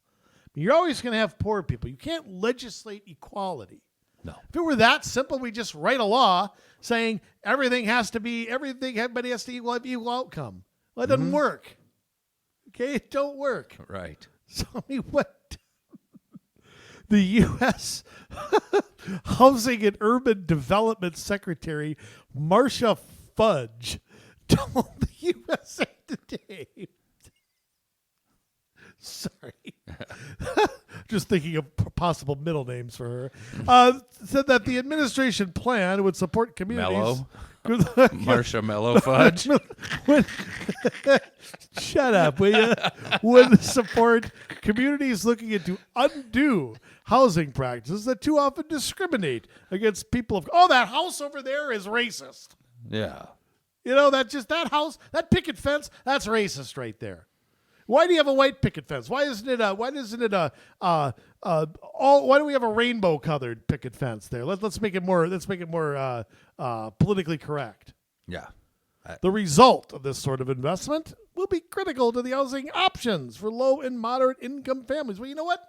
You're always going to have poor people. You can't legislate equality. No. If it were that simple, we just write a law saying everybody has to equal outcome. Well, it doesn't work. Okay? It don't work. Right. So, what? The U.S. Housing and Urban Development Secretary Marcia Fudge told the USA Today. Sorry. Just thinking of possible middle names for her. Said that the administration plan would support communities. Mellow. Marsha Mellow Fudge. Shut up, will you? Would support communities looking into undue housing practices that too often discriminate against people of. Oh, that house over there is racist. Yeah. That house, that picket fence, that's racist right there. Why do you have a white picket fence? Why do we have a rainbow colored picket fence there? Let's make it more politically correct. Yeah. The result of this sort of investment will be critical to the housing options for low and moderate income families. Well, you know what?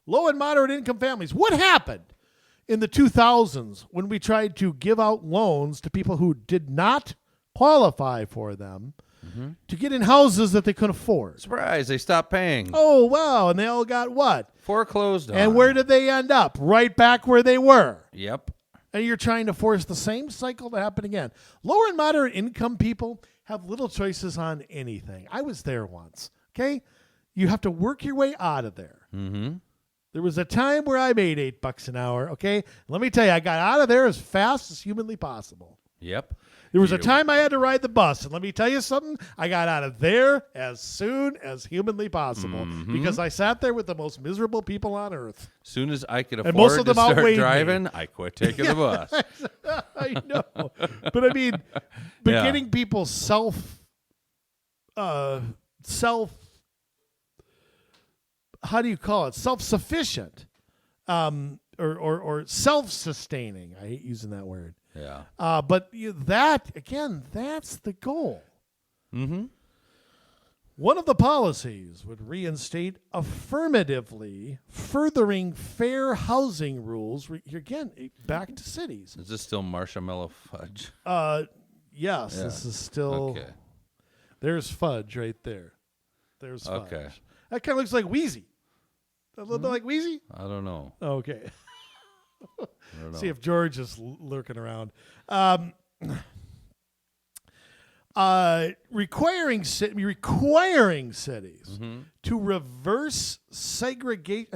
Low and moderate income families. What happened in the 2000s when we tried to give out loans to people who did not qualify for them to get in houses that they couldn't afford? Surprise, they stopped paying. Oh, wow. And they all got what? Foreclosed on. And where did they end up? Right back where they were. Yep. And you're trying to force the same cycle to happen again. Lower and moderate income people have little choices on anything. I was there once, okay? You have to work your way out of there. Mm-hmm. There was a time where I made $8 an hour, okay? Let me tell you, I got out of there as fast as humanly possible. Yep. There was a time I had to ride the bus, and let me tell you something, I got out of there as soon as humanly possible because I sat there with the most miserable people on earth. Soon as I could And afford most of to them start outweighed driving, me. I quit taking the bus. I know. But I mean, Yeah. getting people how do you call it? Self-sufficient or self-sustaining. I hate using that word. Yeah. But that's the goal. Mm-hmm. One of the policies would reinstate affirmatively furthering fair housing rules. Again, back to cities. Is this still Marsha Mellow Fudge? Yes, Yeah. this is still. Okay. There's fudge right there. There's fudge. Okay. That kind of looks like Wheezy. A little bit like Wheezy? I don't know. Okay. I don't know. See if George is lurking around. Requiring cities to reverse segregation.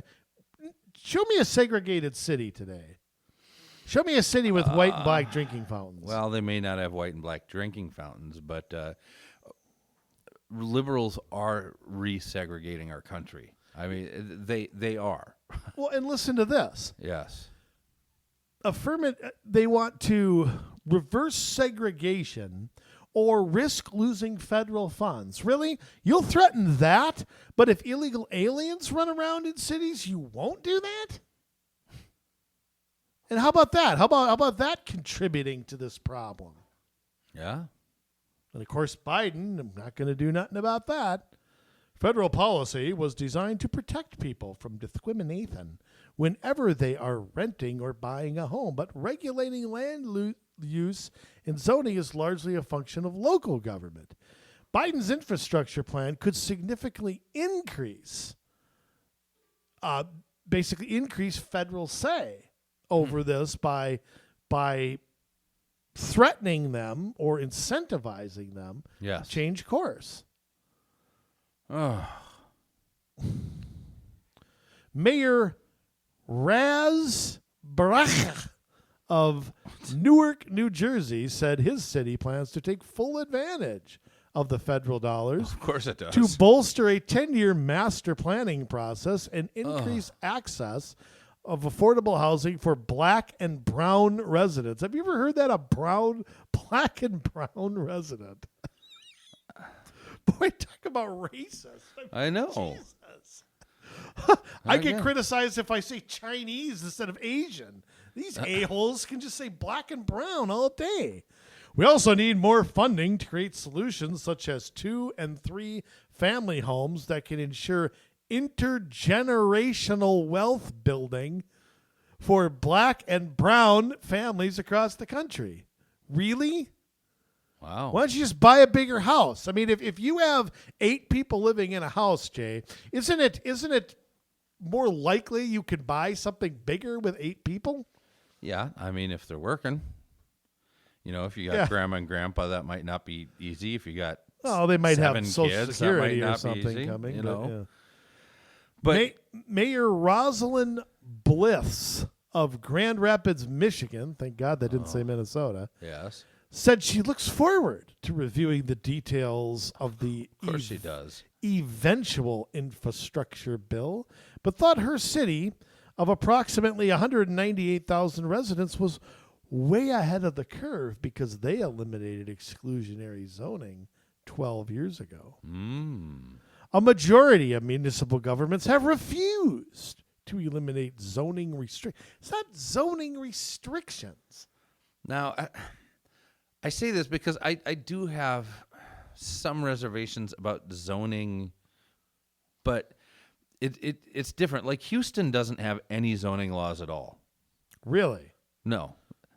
Show me a segregated city today. Show me a city with white and black drinking fountains. Well, they may not have white and black drinking fountains, but liberals are resegregating our country. I mean, they are. Well, and listen to this. Yes. They want to reverse segregation or risk losing federal funds. Really? You'll threaten that, but if illegal aliens run around in cities, you won't do that? And how about that? How about that contributing to this problem? Yeah. And of course, Biden, I'm not going to do nothing about that. Federal policy was designed to protect people from discrimination whenever they are renting or buying a home, but regulating land use and zoning is largely a function of local government. Biden's infrastructure plan could significantly increase federal say over this by threatening them or incentivizing them Yes. to change course. Oh. Mayor Raz Barach of Newark, New Jersey, said his city plans to take full advantage of the federal dollars Of course it does. to bolster a 10-year master planning process and increase access of affordable housing for black and brown residents. Have you ever heard that? Black and brown resident. Boy, talk about racist. I know. Jesus. I get criticized if I say Chinese instead of Asian. These a-holes can just say black and brown all day. We also need more funding to create solutions such as 2 and 3 family homes that can ensure intergenerational wealth building for black and brown families across the country. Really? Wow. Why don't you just buy a bigger house? I mean, if you have 8 people living in a house, Jay, isn't it more likely you could buy something bigger with 8 people? Yeah, I mean, if they're working. You know, if you got grandma and grandpa, that might not be easy. If you got Oh, they might have 7 Social kids. That Security might or not be something easy, coming. you but, know. yeah. But Mayor Rosalind Bliths of Grand Rapids, Michigan, thank God they didn't say Minnesota, yes, said she looks forward to reviewing the details of the of course she does. eventual infrastructure bill, but thought her city of approximately 198,000 residents was way ahead of the curve because they eliminated exclusionary zoning 12 years ago. A majority of municipal governments have refused to eliminate zoning restrictions. It's not zoning restrictions. Now, I say this because I do have some reservations about zoning, but it's different. Like Houston doesn't have any zoning laws at all. Really? No.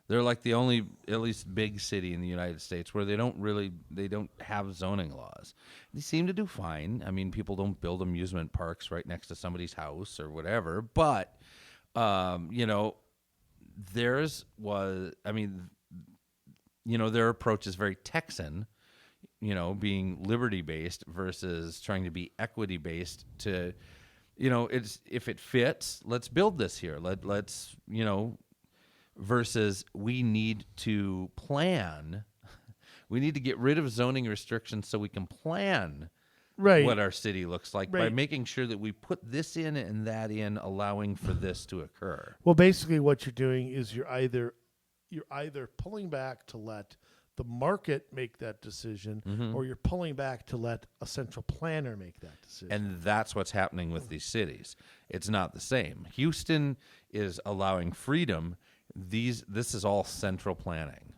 They're like the only, at least big city in the United States where they don't have zoning laws. They seem to do fine. I mean, people don't build amusement parks right next to somebody's house or whatever, but, theirs was, their approach is very Texan, being liberty-based versus trying to be equity-based to, it's, if it fits, let's build this here. Let's, versus we need to plan. We need to get rid of zoning restrictions so we can plan what our city looks like by making sure that we put this in and that in, allowing for this to occur. Well, basically what you're doing is you're either pulling back to let the market make that decision, or you're pulling back to let a central planner make that decision. And that's what's happening with these cities. It's not the same. Houston is allowing freedom. This is all central planning.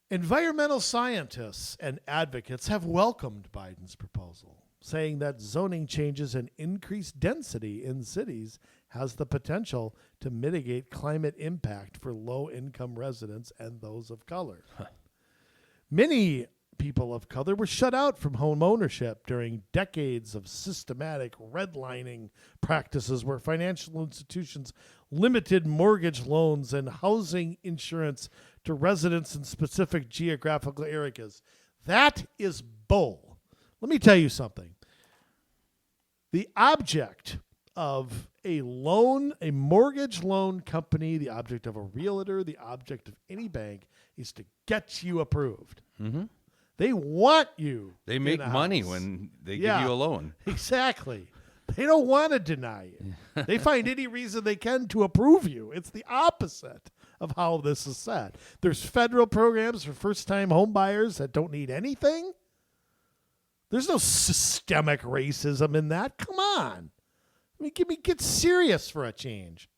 Environmental scientists and advocates have welcomed Biden's proposal, saying that zoning changes and increased density in cities has the potential to mitigate climate impact for low-income residents and those of color. Many people of color were shut out from home ownership during decades of systematic redlining practices where financial institutions limited mortgage loans and housing insurance to residents in specific geographical areas. That is bull. Let me tell you something. The object of a mortgage loan company, the object of a realtor, the object of any bank is to get you approved. Mm-hmm. They want you. They make money when they give you a loan. Exactly. They don't want to deny you. They find any reason they can to approve you. It's the opposite of how this is set. There's federal programs for first-time home buyers that don't need anything. There's no systemic racism in that. Come on. Get serious for a change.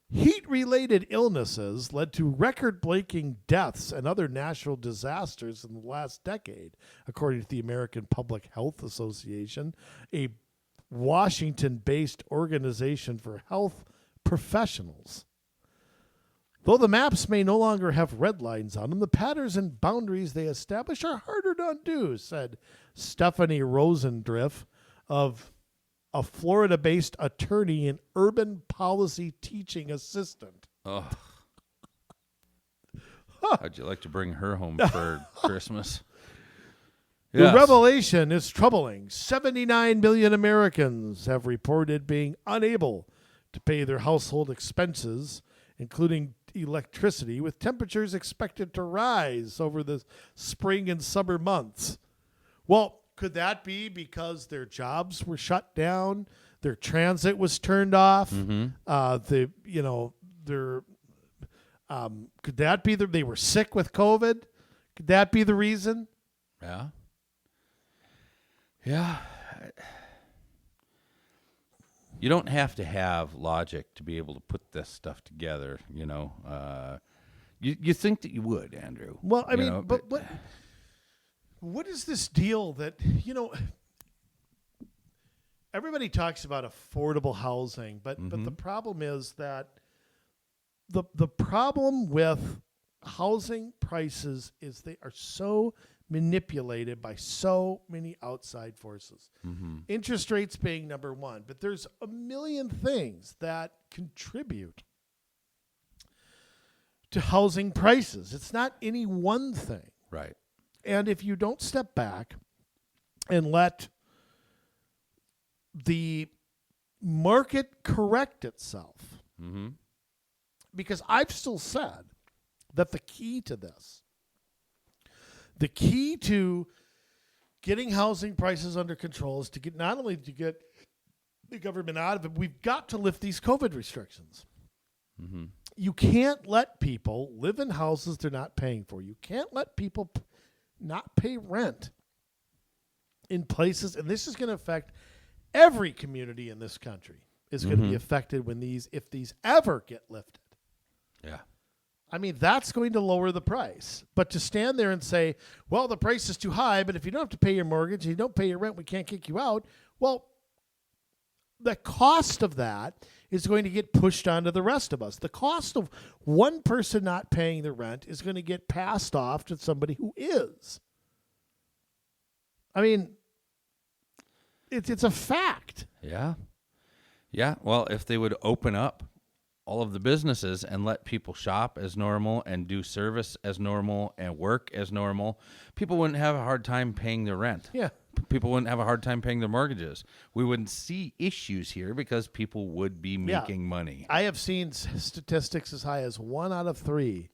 Heat-related illnesses led to record-breaking deaths and other natural disasters in the last decade, according to the American Public Health Association, a Washington-based organization for health professionals. Though the maps may no longer have red lines on them, the patterns and boundaries they establish are harder to undo, said Stephanie Rosendriff of a Florida-based attorney and urban policy teaching assistant. Oh. How'd you like to bring her home for Christmas? The revelation is troubling. 79 million Americans have reported being unable to pay their household expenses, including electricity, with temperatures expected to rise over the spring and summer months. Well, could that be because their jobs were shut down, their transit was turned off? Mm-hmm. Could that be they were sick with COVID? Could that be the reason? Yeah. Yeah. You don't have to have logic to be able to put this stuff together, You think that you would, Andrew. Well, I mean, but what is this deal that, everybody talks about affordable housing, but the problem is that the problem with housing prices is they are so manipulated by so many outside forces. Mm-hmm. Interest rates being number one, but there's a million things that contribute to housing prices. It's not any one thing. Right. And if you don't step back and let the market correct itself, Mm-hmm. because I've still said that the key to this, the key to getting housing prices under control is to get not only to get the government out of it, we've got to lift these COVID restrictions. Mm-hmm. You can't let people live in houses they're not paying for. You can't let people not pay rent in places, and this is going to affect every community in this country is going to be affected when if these ever get lifted. Yeah. I mean, that's going to lower the price. But to stand there and say, well, the price is too high, but if you don't have to pay your mortgage and you don't pay your rent, we can't kick you out. Well, the cost of that is going to get pushed onto the rest of us. The cost of one person not paying the rent is going to get passed off to somebody who is. I mean, it's a fact. Yeah. Yeah. Well, if they would open up all of the businesses and let people shop as normal and do service as normal and work as normal, people wouldn't have a hard time paying their rent. Yeah. People wouldn't have a hard time paying their mortgages. We wouldn't see issues here because people would be making money. I have seen statistics as high as 1 out of 3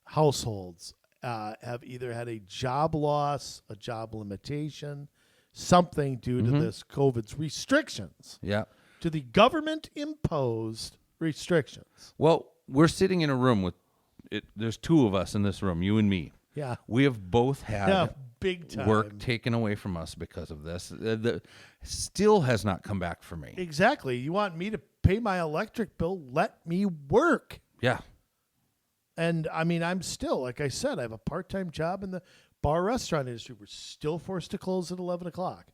households have either had a job loss, a job limitation, something due to this COVID's restrictions. Yeah. To the government-imposed restrictions. Well, we're sitting in a room with it. There's 2 of us in this room, you and me. Yeah. We have both had big time work taken away from us because of this. Still has not come back for me. Exactly. You want me to pay my electric bill? Let me work. Yeah. And I mean, I'm still, like I said, I have a part-time job in the bar restaurant industry. We're still forced to close at 11 o'clock.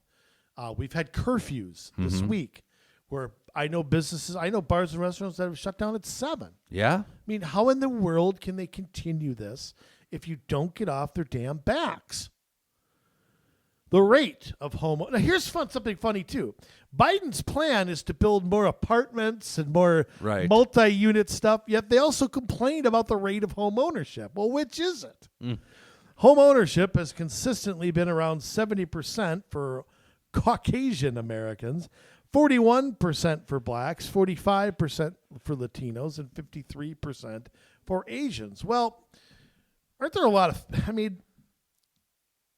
We've had curfews this week where I know bars and restaurants that have shut down at 7. Yeah. I mean, how in the world can they continue this if you don't get off their damn backs? The rate of home. Now, here's something funny, too. Biden's plan is to build more apartments and more multi-unit stuff, yet they also complain about the rate of home ownership. Well, which is it? Home ownership has consistently been around 70% for Caucasian Americans, 41% for blacks, 45% for Latinos, and 53% for Asians. Well, aren't there a lot of,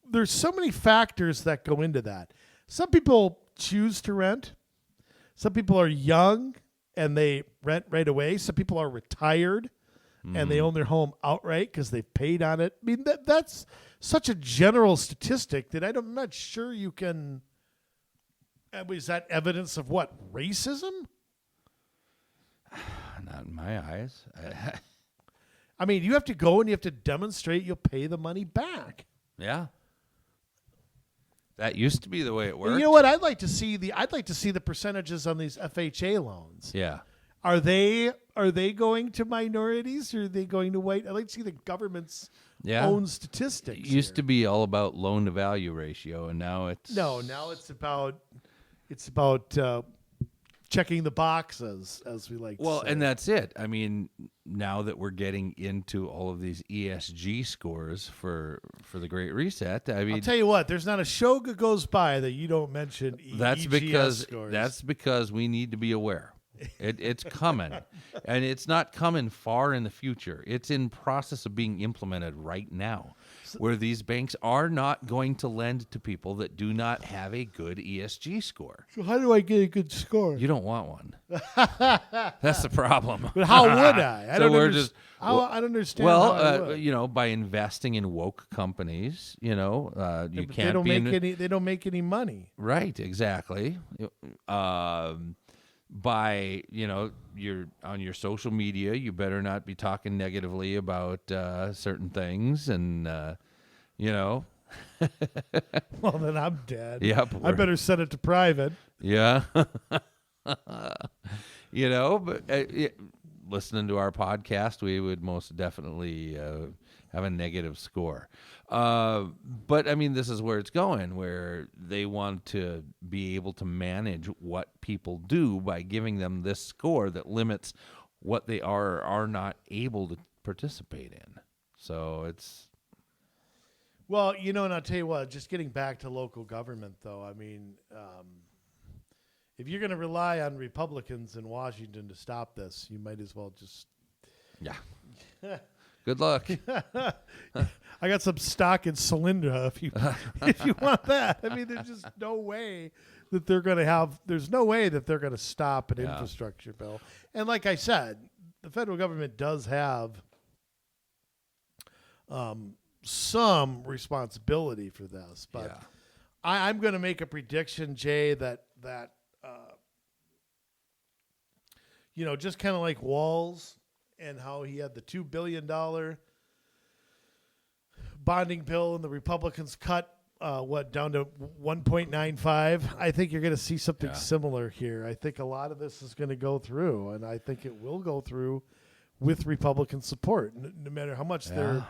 there's so many factors that go into that. Some people choose to rent. Some people are young and they rent right away. Some people are retired and they own their home outright because they've paid on it. I mean, that's such a general statistic that I'm not sure you can. Is that evidence of what? Racism? Not in my eyes. I mean, you have to go and you have to demonstrate you'll pay the money back. Yeah. That used to be the way it worked. And you know what? I'd like to see the percentages on these FHA loans. Yeah. Are they going to minorities or are they going to white? I'd like to see the government's own statistics. It used to be all about loan to value ratio, and now it's now it's about checking the boxes, as we like to say. Well, and that's it. I mean, now that we're getting into all of these ESG scores for the Great Reset, I mean, I'll tell you what, there's not a show that goes by that you don't mention EGS scores. That's because we need to be aware. It's coming, and it's not coming far in the future. It's in process of being implemented right now, where these banks are not going to lend to people that do not have a good ESG score. So how do I get a good score? You don't want one. That's the problem. But how would I? I don't understand. Well, by investing in woke companies, you can't they don't make any money. Right, exactly. By you're on your social media, you better not be talking negatively about certain things, and Well, then I'm dead. Yep, I better set it to private. Yeah. But listening to our podcast, we would most definitely have a negative score. But I mean, this is where it's going, where they want to be able to manage what people do by giving them this score that limits what they are not able to participate in. So it's Well, and I'll tell you what, just getting back to local government, though, I mean, if you're going to rely on Republicans in Washington to stop this, you might as well just. yeah. Good luck. I got some stock in Solyndra if you want that. I mean, there's just no way that they're going to have. There's no way that they're going to stop an infrastructure bill. And like I said, the federal government does have some responsibility for this, but I'm going to make a prediction, Jay, that just kind of like Walz and how he had the $2 billion bonding bill and the Republicans cut down to 1.95. I think you're going to see something similar here. I think a lot of this is going to go through, and I think it will go through with Republican support, no matter how much they're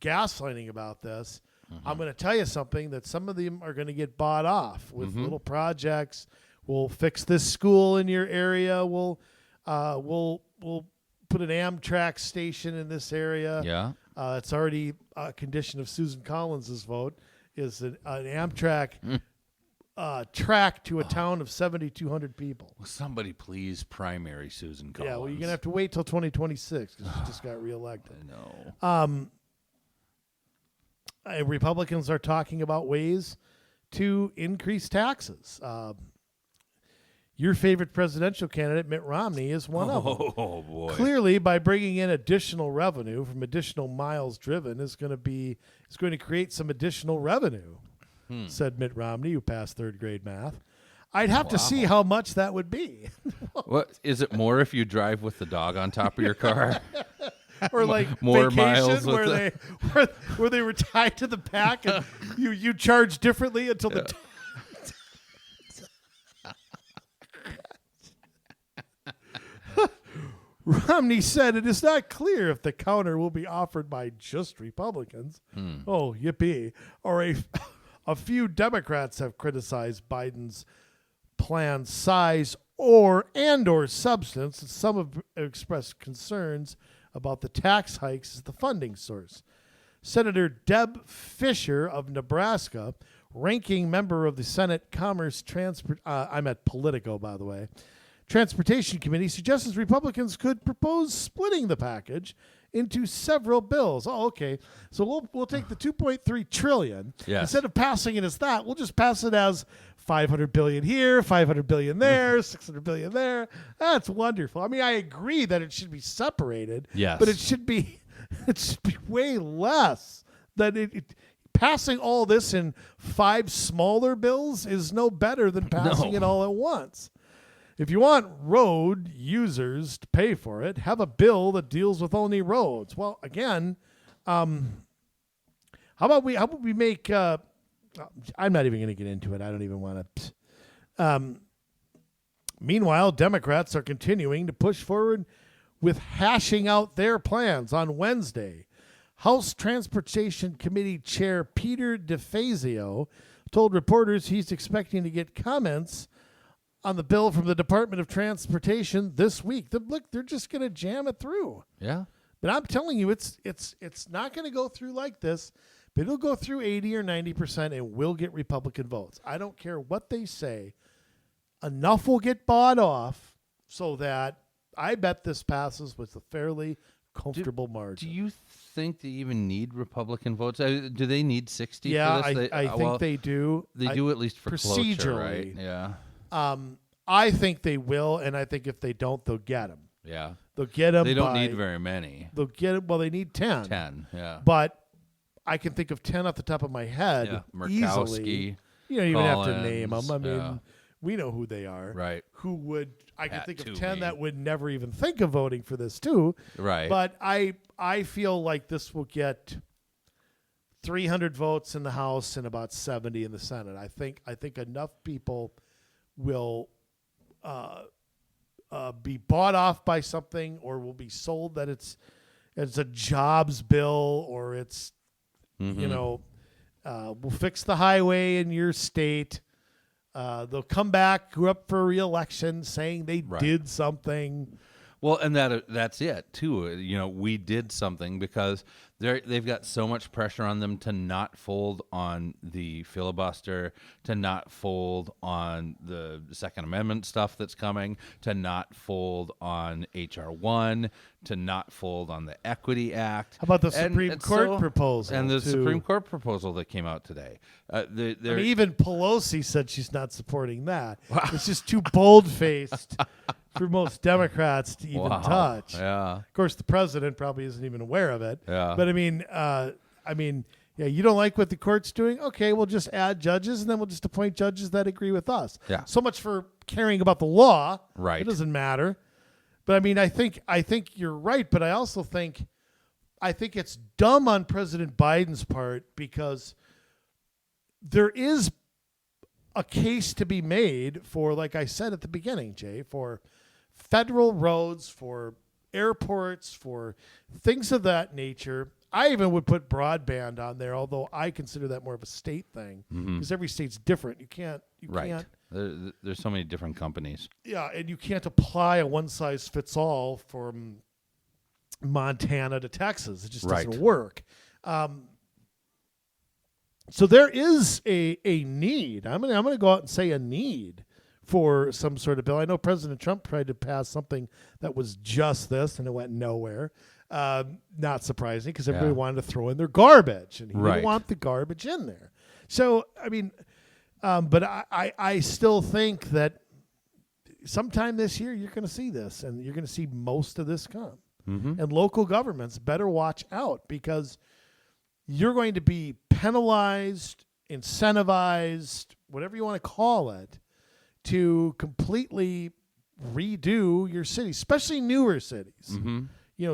gaslighting about this. Mm-hmm. I'm going to tell you something, that some of them are going to get bought off with little projects. We'll fix this school in your area. We'll put an Amtrak station in this area. Yeah. It's already a condition of Susan Collins's vote, is an Amtrak track to a town of 7,200 people. Will somebody please primary Susan Collins? Yeah, well, you're going to have to wait till 2026 because she just got reelected. I know. Republicans are talking about ways to increase taxes. Your favorite presidential candidate, Mitt Romney, is one of them. Oh, boy. Clearly, by bringing in additional revenue from additional miles driven, is going to create some additional revenue, said Mitt Romney, who passed third grade math. I'd have to see how much that would be. What is it more if you drive with the dog on top of your car? Or like more vacation miles where they were tied to the back and you charge differently until the Romney said it is not clear if the counter will be offered by just Republicans. Oh, yippee. Or a few Democrats have criticized Biden's plan size or substance, and some have expressed concerns about the tax hikes as the funding source. Senator Deb Fischer of Nebraska, ranking member of the Senate Commerce I'm at Politico, by the way, Transportation Committee, suggests Republicans could propose splitting the package into several bills. Oh, okay. So we'll take the $2.3 trillion. Yes. Instead of passing it as that, we'll just pass it as $500 billion here, $500 billion there, $600 billion there. That's wonderful. I mean, I agree that it should be separated. Yes. But it should be way less. Passing all this in 5 smaller bills is no better than passing it all at once. If you want road users to pay for it, have a bill that deals with only roads. Well, again, how about we make? I'm not even going to get into it. I don't even want to. Meanwhile, Democrats are continuing to push forward with hashing out their plans. On Wednesday, House Transportation Committee Chair Peter DeFazio told reporters he's expecting to get comments on the bill from the Department of Transportation this week. Look, they're just going to jam it through. Yeah. But I'm telling you, it's not going to go through like this, but it'll go through 80 or 90% and will get Republican votes. I don't care what they say. Enough will get bought off so that I bet this passes with a fairly comfortable margin. Do you think they even need Republican votes? Do they need 60 yeah, for this? I think they do. They do at least for procedurally, cloture, right? Yeah. I think they will, and I think if they don't, they'll get them. Yeah. They'll get them. They don't need very many. They'll get it. Well, they need 10. 10, yeah. But I can think of 10 off the top of my head Murkowski, easily. You don't even have to Collins, name them. I mean, we know who they are. Right. Who would? I can think of 10 Toomey. that would never even think of voting for this too. Right. But I feel like this will get 300 votes in the House and about 70 in the Senate. I think enough people will be bought off by something, or will be sold that it's a jobs bill, or it's we'll fix the highway in your state. They'll come back, go up for re-election, saying they did something. Well, and that's it too. We did something because they've got so much pressure on them to not fold on the filibuster, to not fold on the Second Amendment stuff that's coming, to not fold on HR1, to not fold on the Equity Act. How about the Supreme Court proposal? And the Supreme Court proposal that came out today. Even Pelosi said she's not supporting that. It's just too bold-faced for most Democrats to even touch. Yeah. Of course, the president probably isn't even aware of it. Yeah. But yeah, you don't like what the court's doing? Okay, we'll just add judges, and then we'll just appoint judges that agree with us. Yeah. So much for caring about the law. Right. It doesn't matter. But I think you're right. But I also think it's dumb on President Biden's part because there is a case to be made for, like I said at the beginning, Jay, for federal roads, for airports, for things of that nature. I even would put broadband on there, although I consider that more of a state thing because every state's different. You can't. There's so many different companies. Yeah, and you can't apply a one-size-fits-all from Montana to Texas. It just doesn't work. So there is a need. I'm gonna go out and say a need for some sort of bill. I know President Trump tried to pass something that was just this, and it went nowhere. Not surprising because everybody wanted to throw in their garbage, and he didn't want the garbage in there. So but I still think that sometime this year you're going to see this, and you're going to see most of this come. And local governments better watch out because you're going to be penalized, incentivized, whatever you want to call it, to completely redo your city, especially newer cities.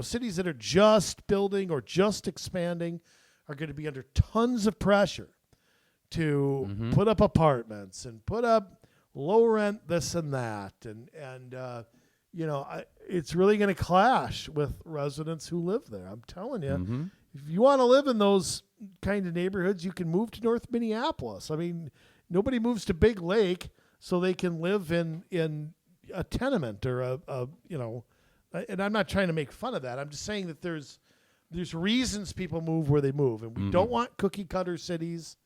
Cities that are just building or just expanding are going to be under tons of pressure to put up apartments and put up low rent this and that. It's really going to clash with residents who live there. I'm telling you, if you want to live in those kind of neighborhoods, you can move to North Minneapolis. I mean, nobody moves to Big Lake so they can live in a tenement or and I'm not trying to make fun of that. I'm just saying that there's reasons people move where they move, and we don't want cookie cutter cities.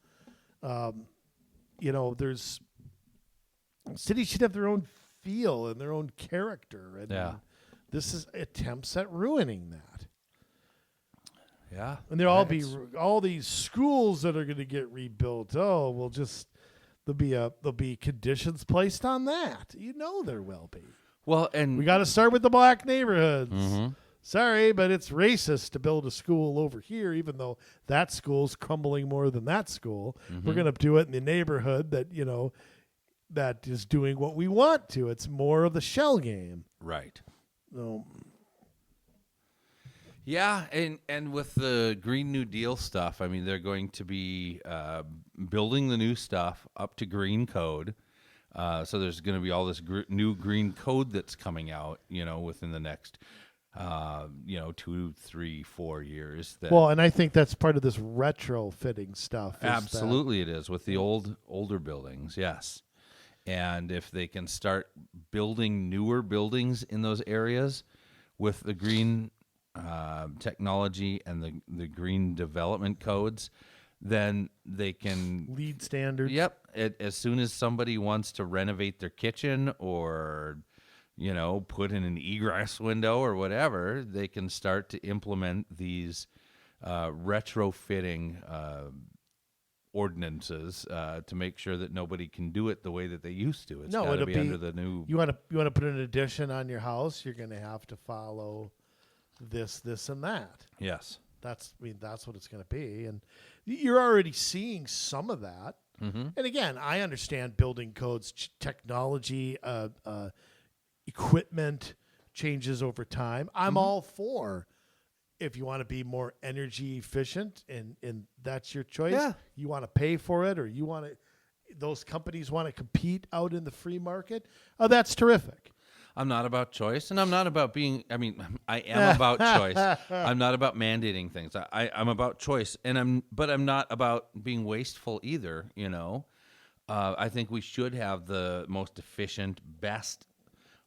There's cities should have their own feel and their own character, and this is attempts at ruining that. Yeah, and there'll all these schools that are going to get rebuilt. Oh, there'll be conditions placed on that. There will be. Well, and we got to start with the black neighborhoods. Sorry, but it's racist to build a school over here, even though that school's crumbling more than that school. We're going to do it in the neighborhood that is doing what we want to. It's more of the shell game. Right. So, yeah, and with the Green New Deal stuff, they're going to be building the new stuff up to green code. So there's going to be all this new green code that's coming out, within the next, 2, 3, 4 years. And I think that's part of this retrofitting stuff. Absolutely, it is with the older buildings. Yes, and if they can start building newer buildings in those areas with the green technology and the green development codes, then they can lead standards. Yep. As soon as somebody wants to renovate their kitchen or, put in an egress window or whatever, they can start to implement these retrofitting ordinances to make sure that nobody can do it the way that they used to. It's got to be under the new. You want to put an addition on your house, you're going to have to follow this, and that. Yes. That's what it's going to be, and you're already seeing some of that. And again, I understand building codes, technology, equipment changes over time. I'm all for if you want to be more energy efficient, and that's your choice. Yeah. You want to pay for it, or those companies want to compete out in the free market. Oh, that's terrific. I'm not about choice, and I'm not about being. I am about choice. I'm not about mandating things. I'm about choice, but I'm not about being wasteful either. I think we should have the most efficient, best,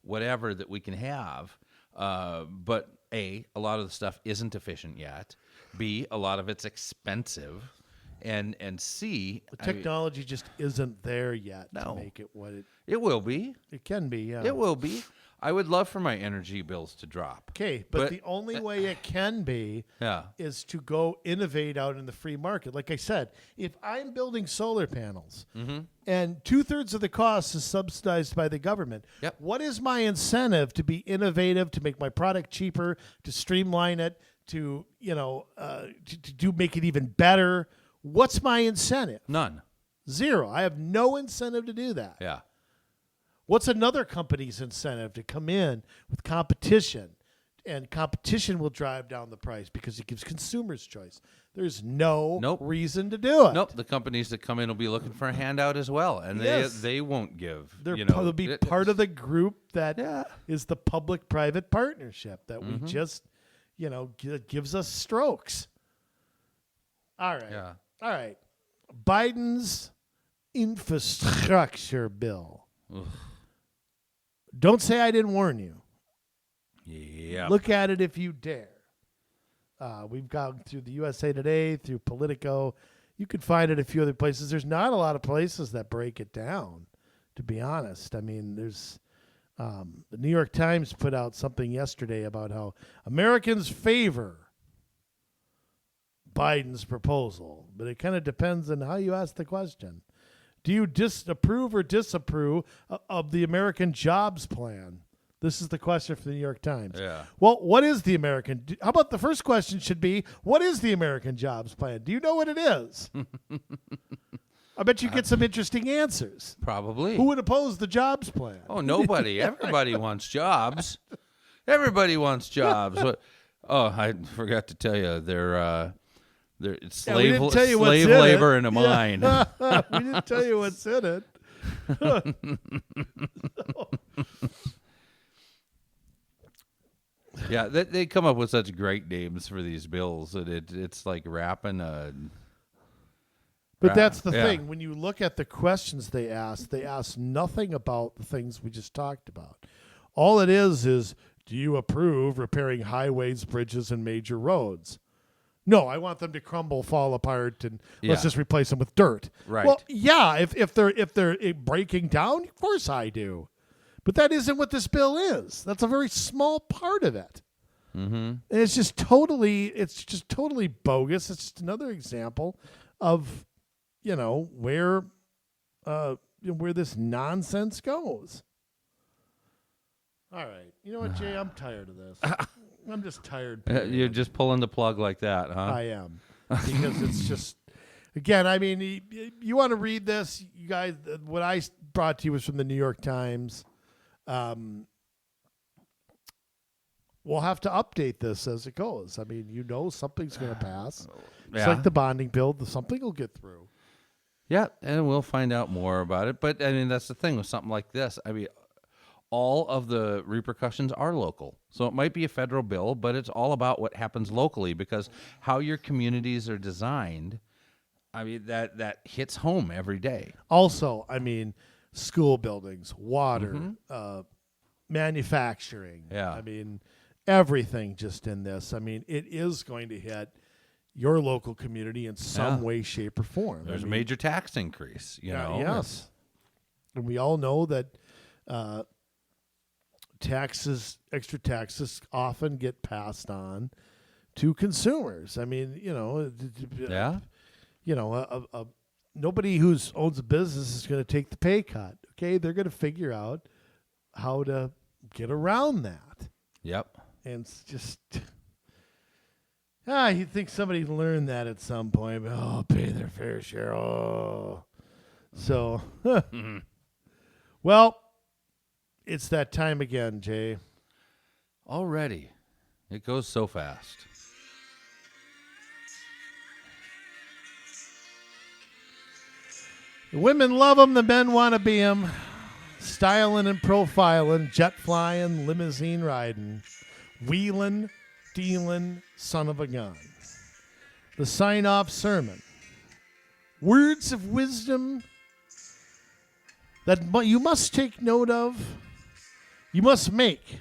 whatever that we can have. But A, a lot of the stuff isn't efficient yet. B, a lot of it's expensive. And C, The technology just isn't there yet to No. make it what it will be. it can be. Yeah. It will be. I would love for my energy bills to drop. Okay, but the only way it can be Yeah. is to go innovate out in the free market. Like I said, if I'm building solar panels and 2/3 of the cost is subsidized by the government, Yep. what is my incentive to be innovative, to make my product cheaper, to streamline it, to make it even better? What's my incentive? None. Zero. I have no incentive to do that. Yeah. What's another company's incentive? To come in with competition, and competition will drive down the price because it gives consumers choice. There's no Nope. reason to do it. Nope. The companies that come in will be looking for a handout as well, and Yes. they won't give. They'll be part of the group that is Yeah. the public-private partnership that we just, gives us strokes. All right. Yeah. All right. Biden's infrastructure bill. Ugh. Don't say I didn't warn you. Yeah. Look at it if you dare. We've gone through the USA Today, through Politico. You could find it a few other places. There's not a lot of places that break it down, to be honest. I mean, there's the New York Times put out something yesterday about how Americans favor Biden's proposal, but it kind of depends on how you ask the question. Do you approve or disapprove of the American Jobs Plan? This is the question from the New York Times. Yeah. Well, what is the American? How about the first question should be, what is the American Jobs Plan? Do you know what it is? I bet you get some interesting answers. Probably. Who would oppose the Jobs Plan? Oh, nobody. Everybody wants jobs. Everybody wants jobs. Oh, I forgot to tell you, they're it's Yeah, we didn't tell you what's slave in labor it. in a Yeah. mine. We didn't tell you what's in it. Yeah, they come up with such great names for these bills that it's like wrapping a. But that's the Yeah. thing. When you look at the questions they ask nothing about the things we just talked about. All it is, do you approve repairing highways, bridges, and major roads? No, I want them to crumble, fall apart, and let's Yeah. just replace them with dirt. Right. Well, yeah, if they're breaking down, of course I do. But that isn't what this bill is. That's a very small part of it. Mm-hmm. And it's just totally bogus. It's just another example of, where this nonsense goes. All right. You know what, Jay? I'm tired of this. I'm just tired. You're just pulling the plug like that, huh? I am. Because it's just, again, I mean, you want to read this, you guys, what I brought to you was from the New York Times. We'll have to update this as it goes. I mean, something's going to pass. It's Yeah. like the bonding bill. Something will get through. Yeah, and we'll find out more about it. But, I mean, that's the thing with something like this. I mean, all of the repercussions are local. So it might be a federal bill, but it's all about what happens locally because how your communities are designed, I mean, that hits home every day. Also, I mean, school buildings, water, manufacturing. Yeah. I mean, everything just in this. I mean, it is going to hit your local community in some way, shape, or form. There's a major tax increase, you know. Yes. And we all know that extra taxes often get passed on to consumers. I mean, Yeah. Nobody who owns a business is going to take the pay cut. Okay, they're going to figure out how to get around that. Yep. And it's just, you'd think somebody learned that at some point, but pay their fair share. Oh, so, well, it's that time again, Jay. Already. It goes so fast. The women love them, the men want to be them. Styling and profiling, jet flying, limousine riding, wheeling, dealing, son of a gun. The sign-off sermon. Words of wisdom that you must take note of, you must make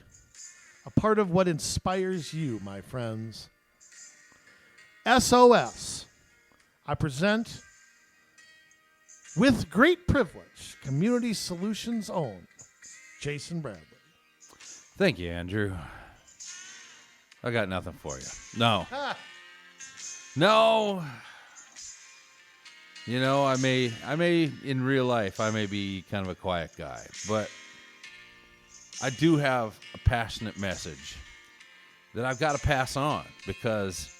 a part of what inspires you, my friends. SOS. I present, with great privilege, Community Solutions' own Jason Bradley. Thank you, Andrew. I got nothing for you. No. No. You know, I may in real life, I may be kind of a quiet guy, but I do have a passionate message that I've got to pass on, because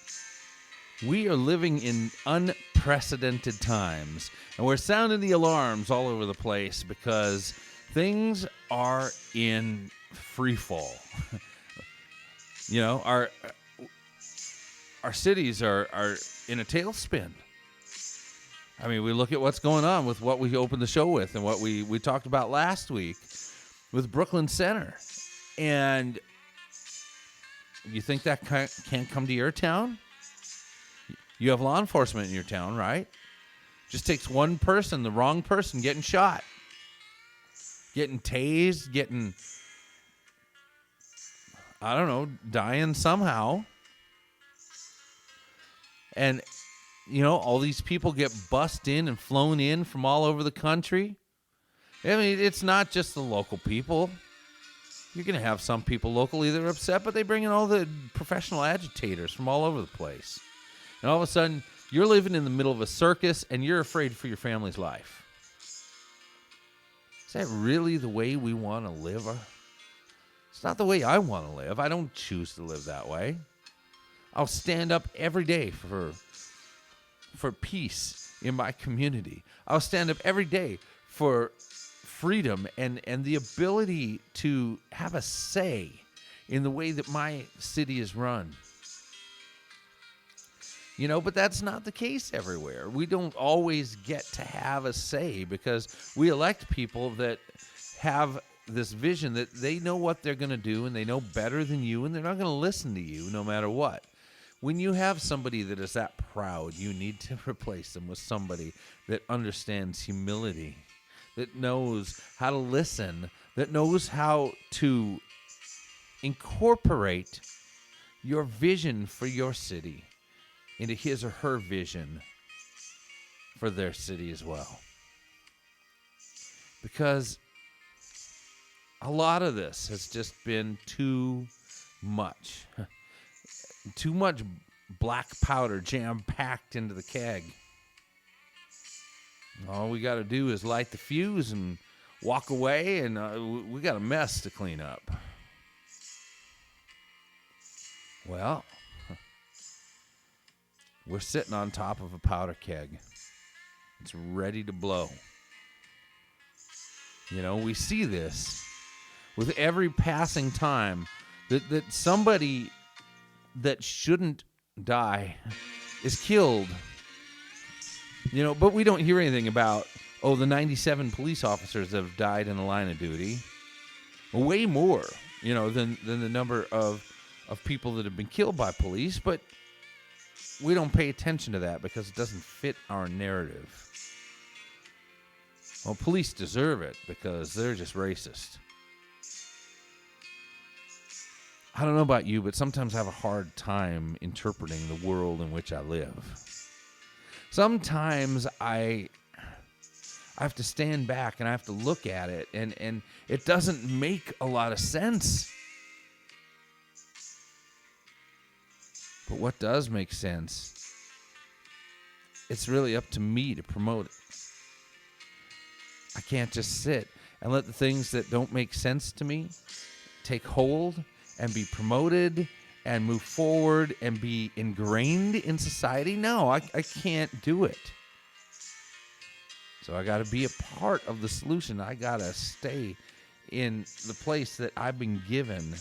we are living in unprecedented times, and we're sounding the alarms all over the place because things are in free fall. You know, our cities are in a tailspin. I mean, we look at what's going on with what we opened the show with and what we talked about last week with Brooklyn Center. And you think that can't come to your town? You have law enforcement in your town, right? Just takes one person, the wrong person, getting shot, getting tased, getting, I don't know, dying somehow. And, you know, all these people get bussed in and flown in from all over the country. I mean, it's not just the local people. You're going to have some people locally that are upset, but they bring in all the professional agitators from all over the place. And all of a sudden, you're living in the middle of a circus, and you're afraid for your family's life. Is that really the way we want to live? It's not the way I want to live. I don't choose to live that way. I'll stand up every day for peace in my community. I'll stand up every day for freedom and the ability to have a say in the way that my city is run. You know, but that's not the case everywhere. We don't always get to have a say because we elect people that have this vision that they know what they're going to do and they know better than you, and they're not going to listen to you no matter what. When you have somebody that is that proud, you need to replace them with somebody that understands humility, that knows how to listen, that knows how to incorporate your vision for your city into his or her vision for their city as well. Because a lot of this has just been too much. Too much black powder jam-packed into the keg. All we got to do is light the fuse and walk away, and we got a mess to clean up. Well, we're sitting on top of a powder keg. It's ready to blow. You know, we see this with every passing time that somebody that shouldn't die is killed. You know, but we don't hear anything about, the 97 police officers that have died in the line of duty. Way more, you know, than the number of people that have been killed by police, but we don't pay attention to that because it doesn't fit our narrative. Well, police deserve it because they're just racist. I don't know about you, but sometimes I have a hard time interpreting the world in which I live. Sometimes I have to stand back and I have to look at it, and it doesn't make a lot of sense. But what does make sense, it's really up to me to promote it. I can't just sit and let the things that don't make sense to me take hold and be promoted and move forward and be ingrained in society. No, I can't do it. So I got to be a part of the solution. I got to stay in the place that I've been given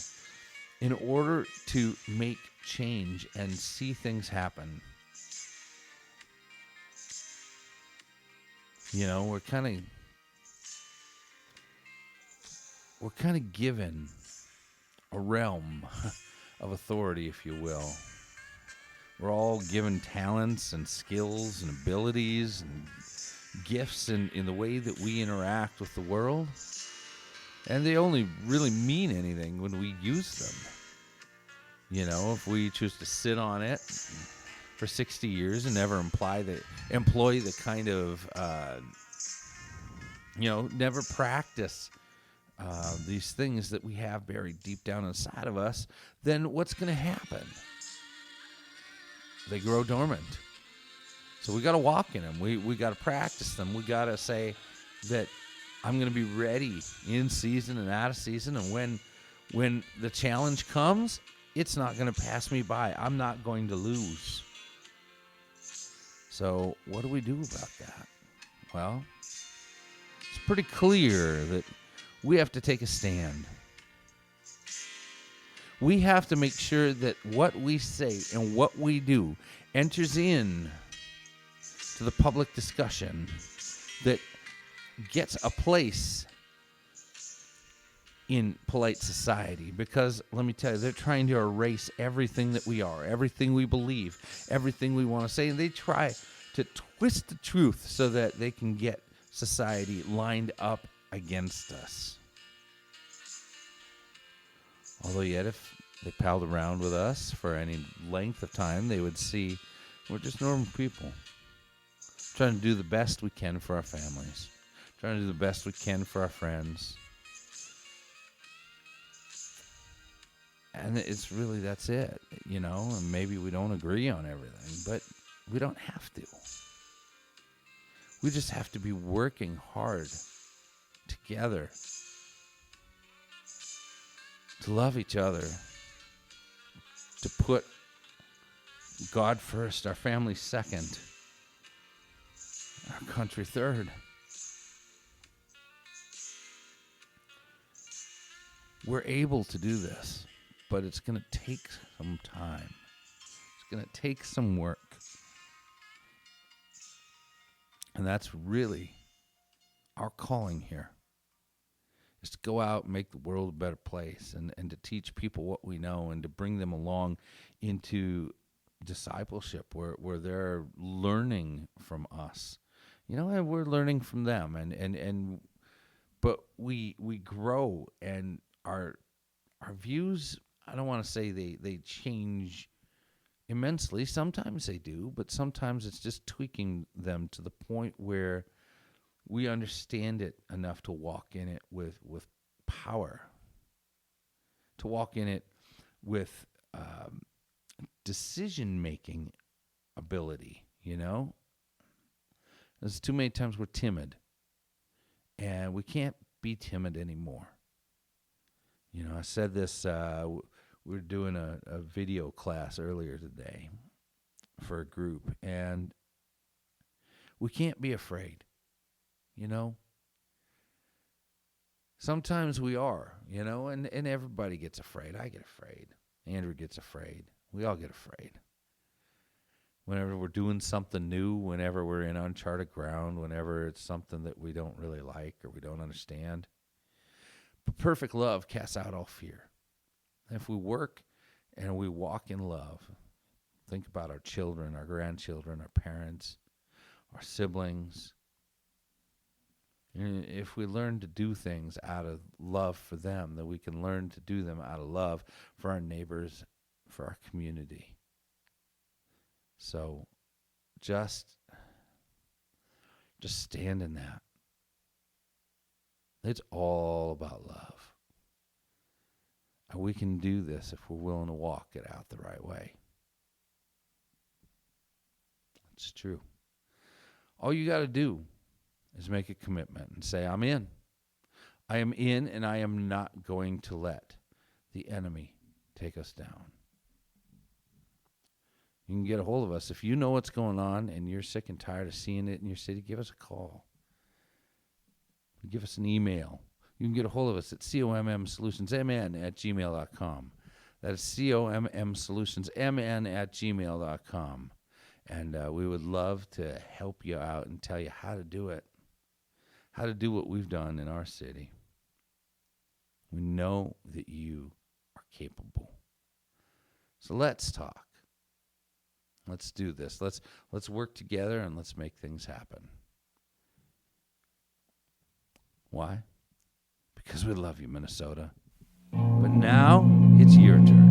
in order to make change and see things happen. You know, we're kind of given a realm of authority, if you will. We're all given talents and skills and abilities and gifts in the way that we interact with the world. And they only really mean anything when we use them. You know, if we choose to sit on it for 60 years and never employ the kind of, never practice these things that we have buried deep down inside of us, then what's going to happen? They grow dormant. So we got to walk in them. We got to practice them. We got to say that I'm going to be ready in season and out of season. And when the challenge comes, it's not going to pass me by. I'm not going to lose. So what do we do about that? Well, it's pretty clear that we have to take a stand. We have to make sure that what we say and what we do enters in to the public discussion that gets a place in polite society. Because let me tell you, they're trying to erase everything that we are, everything we believe, everything we want to say, and they try to twist the truth so that they can get society lined up against us. Although yet if they palled around with us for any length of time, they would see we're just normal people trying to do the best we can for our families, trying to do the best we can for our friends. And it's really, that's it, and maybe we don't agree on everything, but we don't have to. We just have to be working hard together to love each other, to put God first, our family second, our country third. We're able to do this, but it's going to take some time. It's going to take some work. And that's really our calling here, is to go out and make the world a better place, and to teach people what we know, and to bring them along into discipleship where they're learning from us. And we're learning from them, but we grow, and our views, I don't want to say they change immensely. Sometimes they do, but sometimes it's just tweaking them to the point where we understand it enough to walk in it with power, to walk in it with decision-making ability, There's too many times we're timid, and we can't be timid anymore. I said this, we were doing a video class earlier today for a group, and we can't be afraid, Sometimes we are, and everybody gets afraid. I get afraid. Andrew gets afraid. We all get afraid. Whenever we're doing something new, whenever we're in uncharted ground, whenever it's something that we don't really like or we don't understand. But perfect love casts out all fear. And if we work and we walk in love, think about our children, our grandchildren, our parents, our siblings. And if we learn to do things out of love for them, then we can learn to do them out of love for our neighbors, for our community. So just stand in that. It's all about love. And we can do this if we're willing to walk it out the right way. It's true. All you got to do is make a commitment and say, I'm in. I am in, and I am not going to let the enemy take us down. You can get a hold of us. If you know what's going on and you're sick and tired of seeing it in your city, give us a call. Give us an email. You can get a hold of us at commsolutionsmn@gmail.com. That is commsolutionsmn@gmail.com. And we would love to help you out and tell you how to do it, how to do what we've done in our city. We know that you are capable. So let's talk. Let's do this. Let's work together, and let's make things happen. Why? because we love you, Minnesota. But now it's your turn.